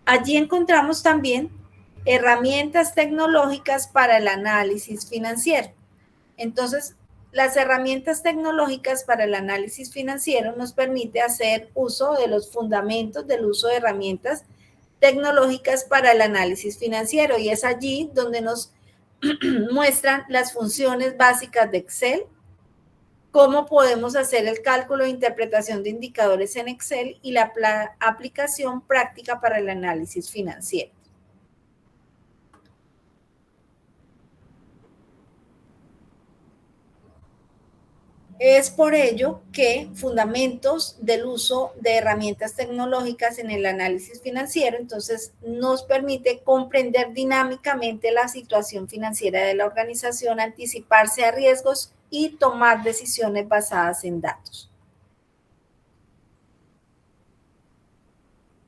A: Allí encontramos también herramientas tecnológicas para el análisis financiero. Entonces, las herramientas tecnológicas para el análisis financiero nos permite hacer uso de los fundamentos del uso de herramientas tecnológicas para el análisis financiero, y es allí donde nos muestran las funciones básicas de Excel, cómo podemos hacer el cálculo de interpretación de indicadores en Excel y la aplicación práctica para el análisis financiero. Es por ello que fundamentos del uso de herramientas tecnológicas en el análisis financiero, entonces nos permite comprender dinámicamente la situación financiera de la organización, anticiparse a riesgos y tomar decisiones basadas en datos.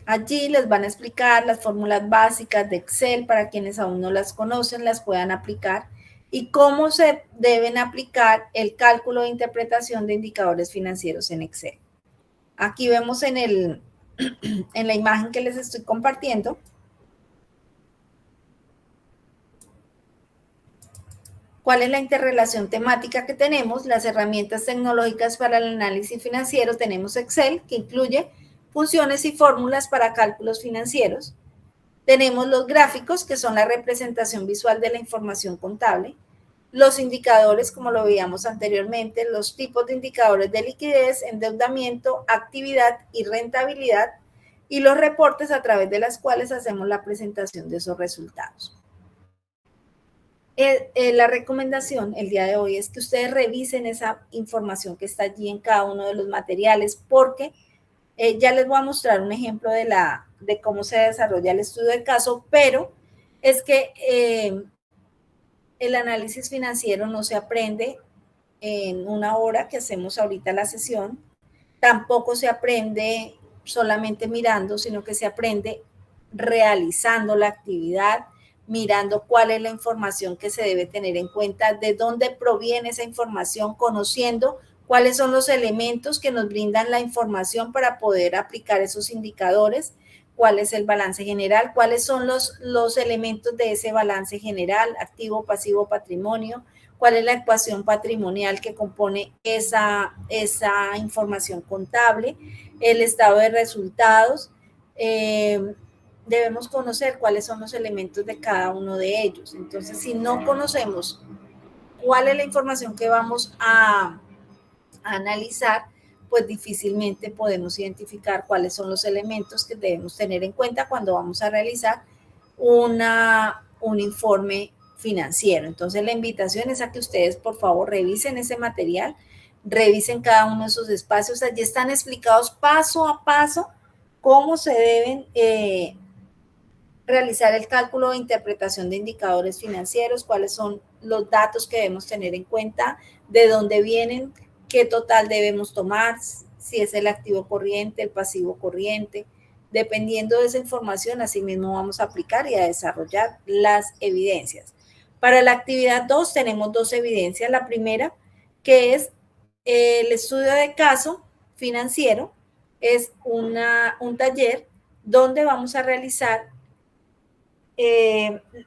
A: Allí les van a explicar las fórmulas básicas de Excel para quienes aún no las conocen, las puedan aplicar, y cómo se deben aplicar el cálculo de interpretación de indicadores financieros en Excel. Aquí vemos en la imagen que les estoy compartiendo cuál es la interrelación temática que tenemos. Las herramientas tecnológicas para el análisis financiero, tenemos Excel, que incluye funciones y fórmulas para cálculos financieros. Tenemos los gráficos, que son la representación visual de la información contable. Los indicadores, como lo veíamos anteriormente, los tipos de indicadores de liquidez, endeudamiento, actividad y rentabilidad, y los reportes a través de las cuales hacemos la presentación de esos resultados. La recomendación el día de hoy es que ustedes revisen esa información que está allí en cada uno de los materiales, porque ya les voy a mostrar un ejemplo de cómo se desarrolla el estudio de caso, pero es que el análisis financiero no se aprende en una hora que hacemos ahorita la sesión, tampoco se aprende solamente mirando, sino que se aprende realizando la actividad, mirando cuál es la información que se debe tener en cuenta, de dónde proviene esa información, conociendo cuáles son los elementos que nos brindan la información para poder aplicar esos indicadores, cuál es el balance general, cuáles son los elementos de ese balance general, activo, pasivo, patrimonio, cuál es la ecuación patrimonial que compone esa información contable, el estado de resultados. Debemos conocer cuáles son los elementos de cada uno de ellos. Entonces, si no conocemos cuál es la información que vamos a analizar, pues difícilmente podemos identificar cuáles son los elementos que debemos tener en cuenta cuando vamos a realizar un informe financiero. Entonces, la invitación es a que ustedes, por favor, revisen ese material, revisen cada uno de esos espacios. Allí están explicados paso a paso cómo se deben realizar el cálculo de interpretación de indicadores financieros, cuáles son los datos que debemos tener en cuenta, de dónde vienen, qué total debemos tomar, si es el activo corriente, el pasivo corriente. Dependiendo de esa información, así mismo vamos a aplicar y a desarrollar las evidencias. Para la actividad 2 tenemos dos evidencias. La primera, que es el estudio de caso financiero, es un taller donde vamos a realizar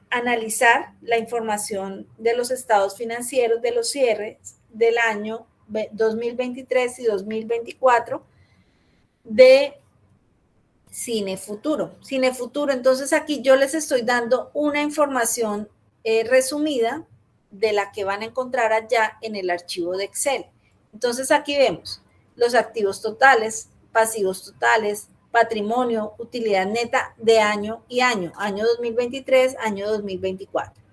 A: analizar la información de los estados financieros de los cierres del año 2023 y 2024 de Cine Futuro. Cine Futuro, entonces aquí yo les estoy dando una información resumida de la que van a encontrar allá en el archivo de Excel. Entonces aquí vemos los activos totales, pasivos totales, patrimonio, utilidad neta de año y año 2023, año 2024.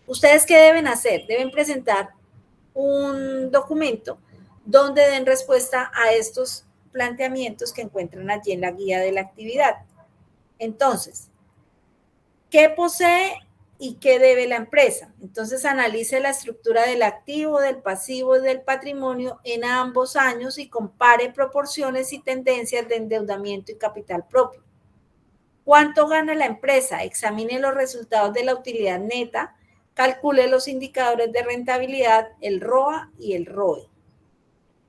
A: ¿Ustedes qué deben hacer? Deben presentar un documento donde den respuesta a estos planteamientos que encuentran allí en la guía de la actividad. Entonces, ¿qué posee y qué debe la empresa? Entonces, analice la estructura del activo, del pasivo y del patrimonio en ambos años y compare proporciones y tendencias de endeudamiento y capital propio. ¿Cuánto gana la empresa? Examine los resultados de la utilidad neta, calcule los indicadores de rentabilidad, el ROA y el ROE.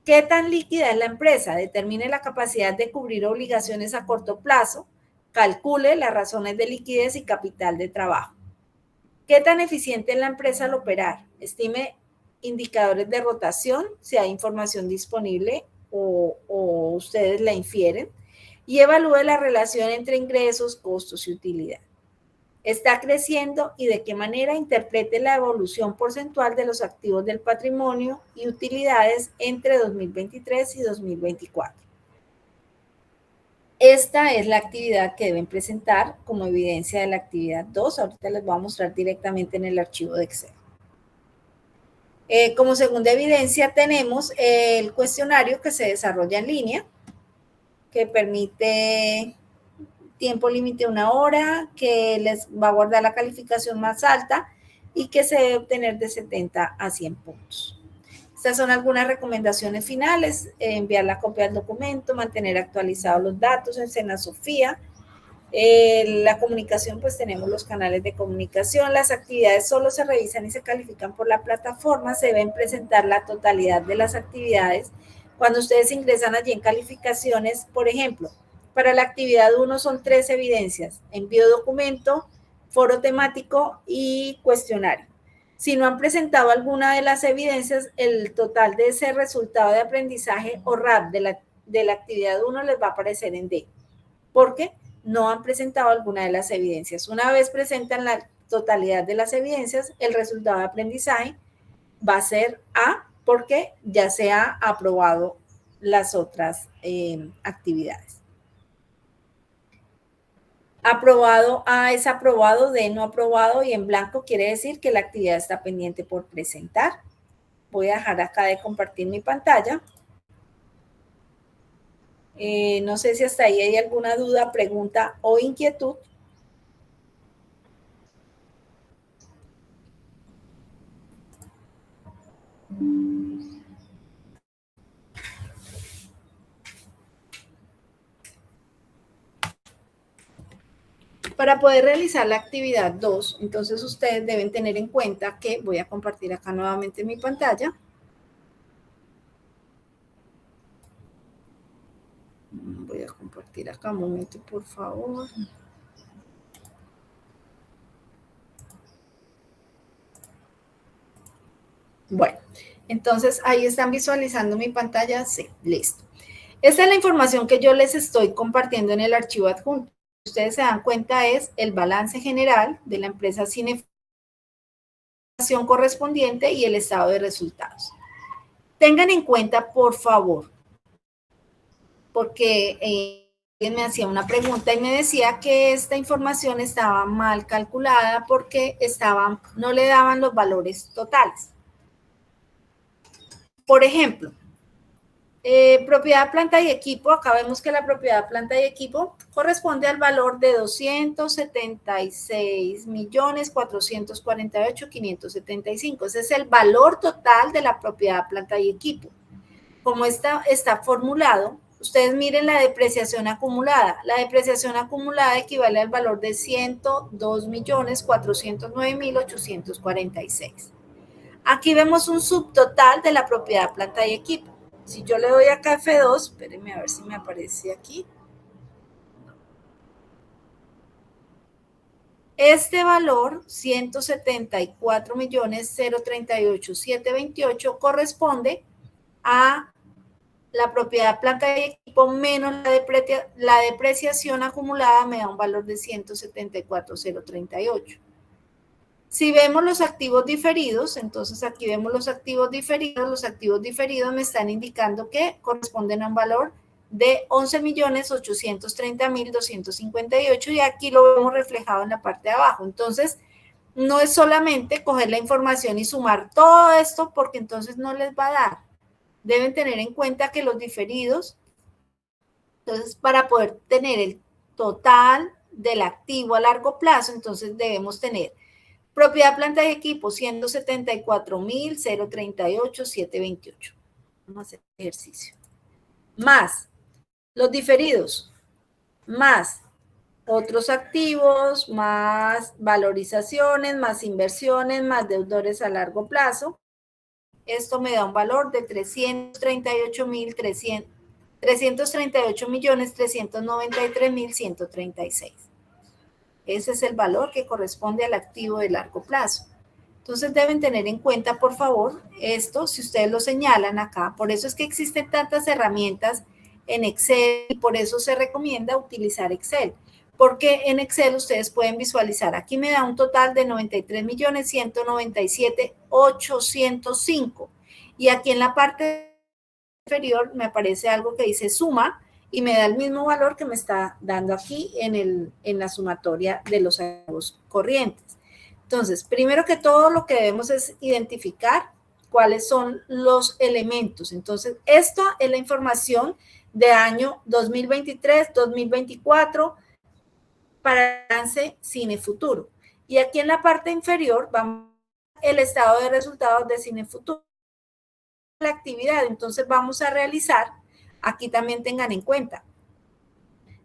A: ¿Qué tan líquida es la empresa? Determine la capacidad de cubrir obligaciones a corto plazo, calcule las razones de liquidez y capital de trabajo. ¿Qué tan eficiente es la empresa al operar? Estime indicadores de rotación, si hay información disponible o ustedes la infieren, y evalúe la relación entre ingresos, costos y utilidad. ¿Está creciendo y de qué manera? Interprete la evolución porcentual de los activos del patrimonio y utilidades entre 2023 y 2024. Esta es la actividad que deben presentar como evidencia de la actividad 2. Ahorita les voy a mostrar directamente en el archivo de Excel. Como segunda evidencia tenemos el cuestionario que se desarrolla en línea, que permite tiempo límite 1 hora, que les va a guardar la calificación más alta y que se debe obtener de 70 a 100 puntos. Estas son algunas recomendaciones finales: enviar la copia del documento, mantener actualizados los datos en Senasofía. La comunicación, pues tenemos los canales de comunicación. Las actividades solo se revisan y se califican por la plataforma. Se deben presentar la totalidad de las actividades. Cuando ustedes ingresan allí en calificaciones, por ejemplo, para la actividad 1 son 3 evidencias: envío documento, foro temático y cuestionario. Si no han presentado alguna de las evidencias, el total de ese resultado de aprendizaje o RAP de la actividad 1 les va a aparecer en D, porque no han presentado alguna de las evidencias. Una vez presentan la totalidad de las evidencias, el resultado de aprendizaje va a ser A, porque ya se ha aprobado las otras actividades. Aprobado A es aprobado, D no aprobado, y en blanco quiere decir que la actividad está pendiente por presentar. Voy a dejar acá de compartir mi pantalla. No sé si hasta ahí hay alguna duda, pregunta o inquietud. Para poder realizar la actividad 2, entonces ustedes deben tener en cuenta que voy a compartir acá nuevamente mi pantalla. Voy a compartir acá un momento, por favor. Bueno, entonces ahí están visualizando mi pantalla. Sí, listo. Esta es la información que yo les estoy compartiendo en el archivo adjunto. Ustedes se dan cuenta, es el balance general de la empresa sin información correspondiente y el estado de resultados. Tengan en cuenta, por favor, porque alguien me hacía una pregunta y me decía que esta información estaba mal calculada porque no le daban los valores totales. Por ejemplo, propiedad, planta y equipo. Acá vemos que la propiedad, planta y equipo corresponde al valor de 276.448.575. Ese es el valor total de la propiedad, planta y equipo. Como está formulado, ustedes miren la depreciación acumulada. La depreciación acumulada equivale al valor de 102.409.846. Aquí vemos un subtotal de la propiedad, planta y equipo. Si yo le doy acá F2, espérenme a ver si me aparece aquí. Este valor, 174.038.728, corresponde a la propiedad, planta y equipo menos la depreciación acumulada, me da un valor de 174.038. Si vemos los activos diferidos, entonces aquí vemos los activos diferidos. Los activos diferidos me están indicando que corresponden a un valor de 11.830.258 y aquí lo vemos reflejado en la parte de abajo. Entonces, no es solamente coger la información y sumar todo esto porque entonces no les va a dar. Deben tener en cuenta que los diferidos, entonces para poder tener el total del activo a largo plazo, entonces debemos tener propiedad, planta y equipo, 174.038.728. Vamos a hacer ejercicio. Más los diferidos, más otros activos, más valorizaciones, más inversiones, más deudores a largo plazo. Esto me da un valor de 338.393.136. Ese es el valor que corresponde al activo de largo plazo. Entonces deben tener en cuenta, por favor, esto, si ustedes lo señalan acá. Por eso es que existen tantas herramientas en Excel y por eso se recomienda utilizar Excel. Porque en Excel ustedes pueden visualizar, aquí me da un total de 93.197.805 y aquí en la parte inferior me aparece algo que dice suma y me da el mismo valor que me está dando aquí en la sumatoria de los activos corrientes. Entonces, primero que todo lo que debemos es identificar cuáles son los elementos. Entonces, esto es la información de año 2023, 2024, para balance Cine Futuro. Y aquí en la parte inferior vamos a el estado de resultados de Cine Futuro. La actividad, entonces vamos a realizar, aquí también tengan en cuenta,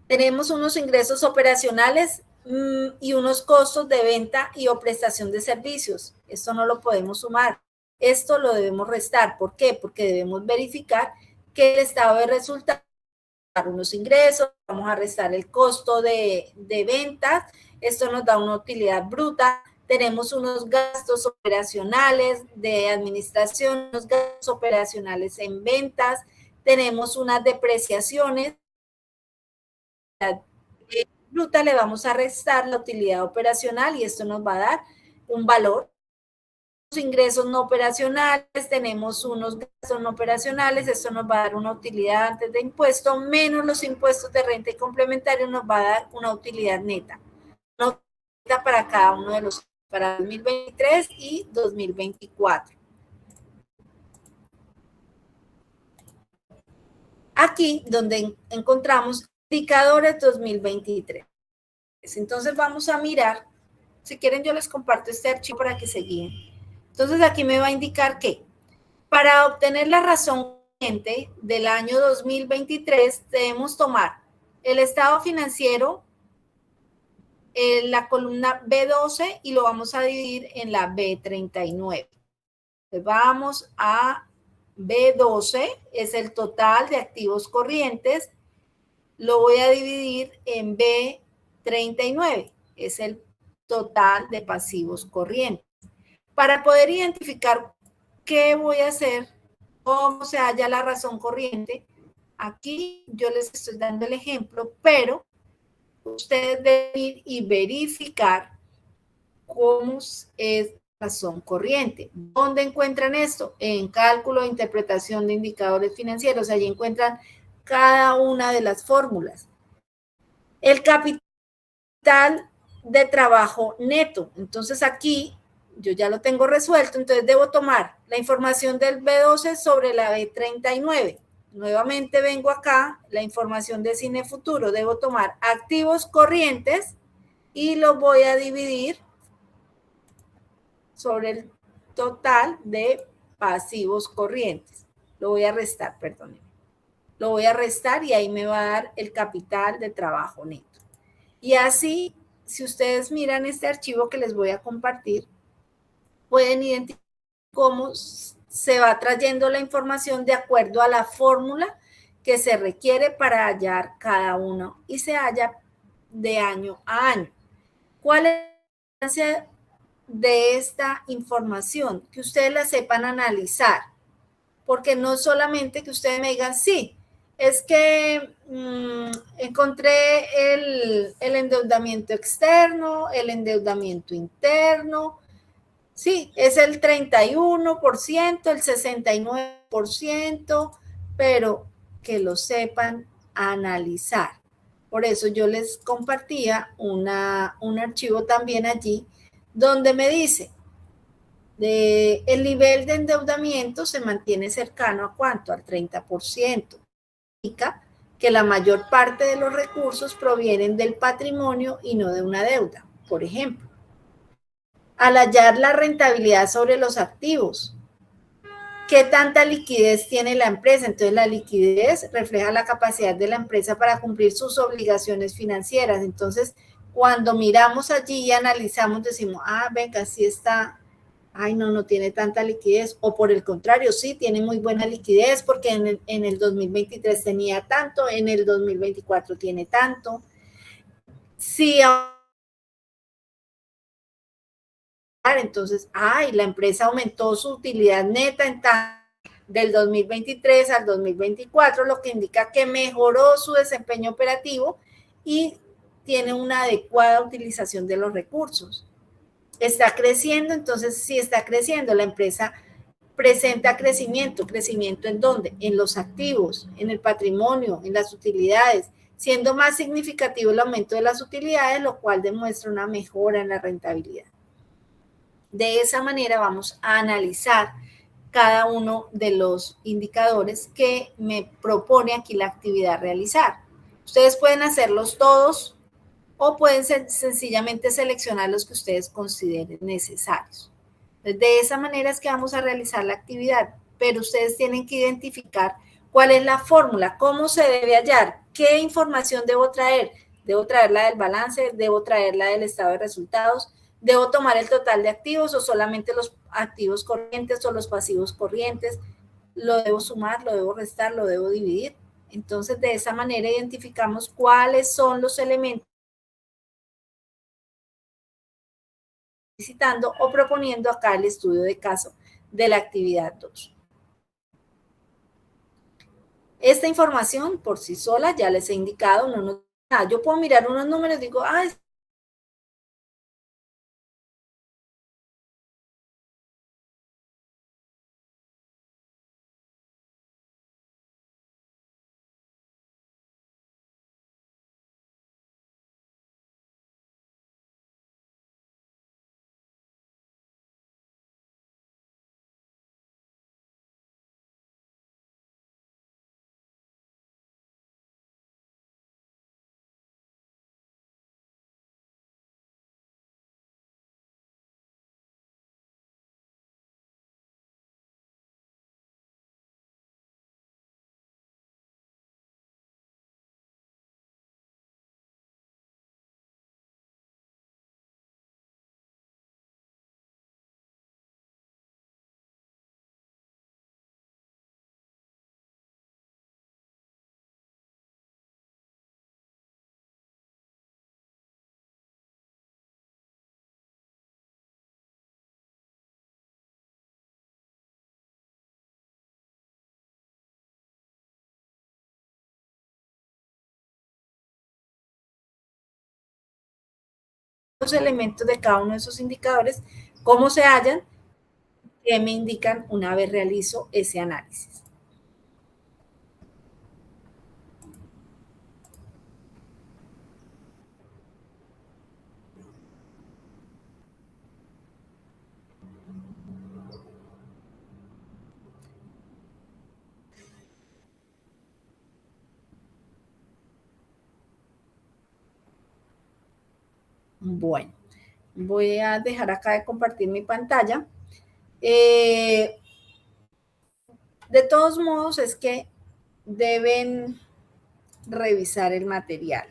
A: tenemos unos ingresos operacionales y unos costos de venta y o prestación de servicios. Esto no lo podemos sumar. Esto lo debemos restar. ¿Por qué? Porque debemos verificar que el estado de resultados unos ingresos, vamos a restar el costo de ventas, esto nos da una utilidad bruta, tenemos unos gastos operacionales de administración, unos gastos operacionales en ventas, tenemos unas depreciaciones, bruta le vamos a restar la utilidad operacional y esto nos va a dar un valor. Ingresos no operacionales, tenemos unos gastos no operacionales, esto nos va a dar una utilidad antes de impuesto, menos los impuestos de renta y complementario nos va a dar una utilidad neta. Una utilidad neta para cada uno de los, para 2023 y 2024. Aquí donde encontramos indicadores 2023. Entonces vamos a mirar, si quieren yo les comparto este archivo para que se guíen. Entonces aquí me va a indicar que para obtener la razón corriente del año 2023 debemos tomar el estado financiero, la columna B12 y lo vamos a dividir en la B39. Entonces vamos a B12, es el total de activos corrientes, lo voy a dividir en B39, es el total de pasivos corrientes. Para poder identificar qué voy a hacer, cómo se halla la razón corriente, aquí yo les estoy dando el ejemplo, pero ustedes deben ir y verificar cómo es razón corriente. ¿Dónde encuentran esto? En cálculo e interpretación de indicadores financieros. Allí encuentran cada una de las fórmulas. El capital de trabajo neto. Entonces aquí yo ya lo tengo resuelto, entonces debo tomar la información del B12 sobre la B39. Nuevamente vengo acá, la información de Cine Futuro, debo tomar activos corrientes y lo voy a dividir sobre el total de pasivos corrientes. Lo voy a restar, perdónenme. Lo voy a restar y ahí me va a dar el capital de trabajo neto. Y así, si ustedes miran este archivo que les voy a compartir, pueden identificar cómo se va trayendo la información de acuerdo a la fórmula que se requiere para hallar cada uno y se halla de año a año. ¿Cuál es la importancia de esta información? Que ustedes la sepan analizar, porque no solamente que ustedes me digan, sí, es que encontré el endeudamiento externo, el endeudamiento interno, sí, es el 31%, el 69%, pero que lo sepan analizar. Por eso yo les compartía un archivo también allí donde me dice el nivel de endeudamiento se mantiene cercano a ¿cuánto? Al 30%. Significa que la mayor parte de los recursos provienen del patrimonio y no de una deuda. Por ejemplo, al hallar la rentabilidad sobre los activos, ¿qué tanta liquidez tiene la empresa? Entonces, la liquidez refleja la capacidad de la empresa para cumplir sus obligaciones financieras. Entonces, cuando miramos allí y analizamos, decimos, venga, sí está, no tiene tanta liquidez. O por el contrario, sí, tiene muy buena liquidez porque en el 2023 tenía tanto, en el 2024 tiene tanto. Sí, entonces, la empresa aumentó su utilidad neta en del 2023 al 2024, lo que indica que mejoró su desempeño operativo y tiene una adecuada utilización de los recursos. Está creciendo, entonces si está creciendo, la empresa presenta crecimiento. ¿Crecimiento en dónde? En los activos, en el patrimonio, en las utilidades, siendo más significativo el aumento de las utilidades, lo cual demuestra una mejora en la rentabilidad. De esa manera vamos a analizar cada uno de los indicadores que me propone aquí la actividad a realizar. Ustedes pueden hacerlos todos o pueden sencillamente seleccionar los que ustedes consideren necesarios. De esa manera es que vamos a realizar la actividad, pero ustedes tienen que identificar cuál es la fórmula, cómo se debe hallar, qué información debo traer. Debo traer la del balance, debo traer la del estado de resultados, debo tomar el total de activos o solamente los activos corrientes o los pasivos corrientes, lo debo sumar, lo debo restar, lo debo dividir. Entonces, de esa manera identificamos cuáles son los elementos visitando o proponiendo acá el estudio de caso de la actividad 2. Esta información por sí sola ya les he indicado, yo puedo mirar unos números y digo, los elementos de cada uno de esos indicadores, cómo se hallan, que me indican una vez realizo ese análisis. Bueno, voy a dejar acá de compartir mi pantalla. De todos modos, es que deben revisar el material.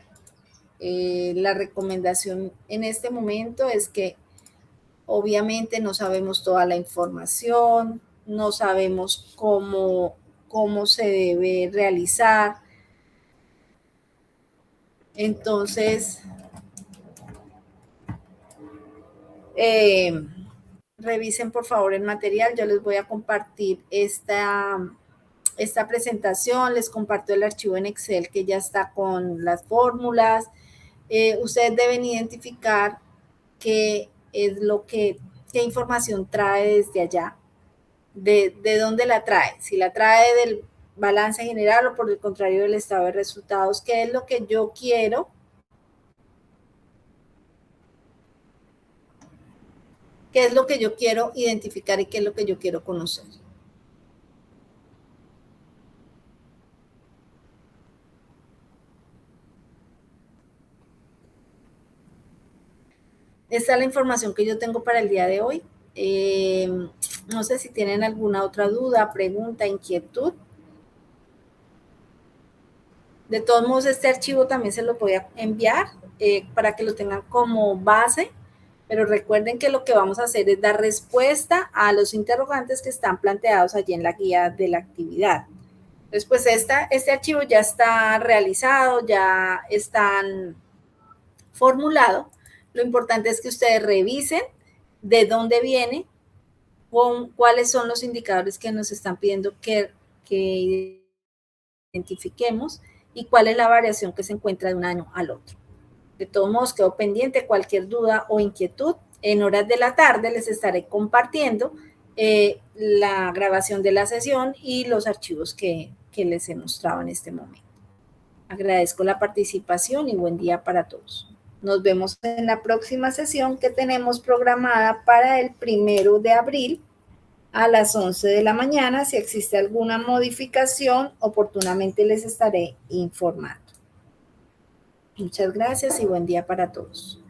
A: La recomendación en este momento es que obviamente no sabemos toda la información, no sabemos cómo se debe realizar. Entonces, revisen por favor el material. Yo les voy a compartir esta presentación, les comparto el archivo en Excel que ya está con las fórmulas. Ustedes deben identificar qué es qué información trae desde allá, de dónde la trae. Si la trae balance general o por el contrario del estado de resultados, qué es lo que yo quiero, qué es lo que yo quiero identificar y qué es lo que yo quiero conocer. Esta es la información que yo tengo para el día de hoy. No sé si tienen alguna otra duda, pregunta, inquietud. De todos modos, este archivo también se lo voy a enviar para que lo tengan como base, pero recuerden que lo que vamos a hacer es dar respuesta a los interrogantes que están planteados allí en la guía de la actividad. Entonces, pues este archivo ya está realizado, ya están formulado. Lo importante es que ustedes revisen de dónde viene, con cuáles son los indicadores que nos están pidiendo que identifiquemos y cuál es la variación que se encuentra de un año al otro. De todos modos, quedo pendiente cualquier duda o inquietud. En horas de la tarde les estaré compartiendo la grabación de la sesión y los archivos que les he mostrado en este momento. Agradezco la participación y buen día para todos. Nos vemos en la próxima sesión que tenemos programada para el 1 de abril a las 11 de la mañana. Si existe alguna modificación, oportunamente les estaré informando. Muchas gracias y buen día para todos.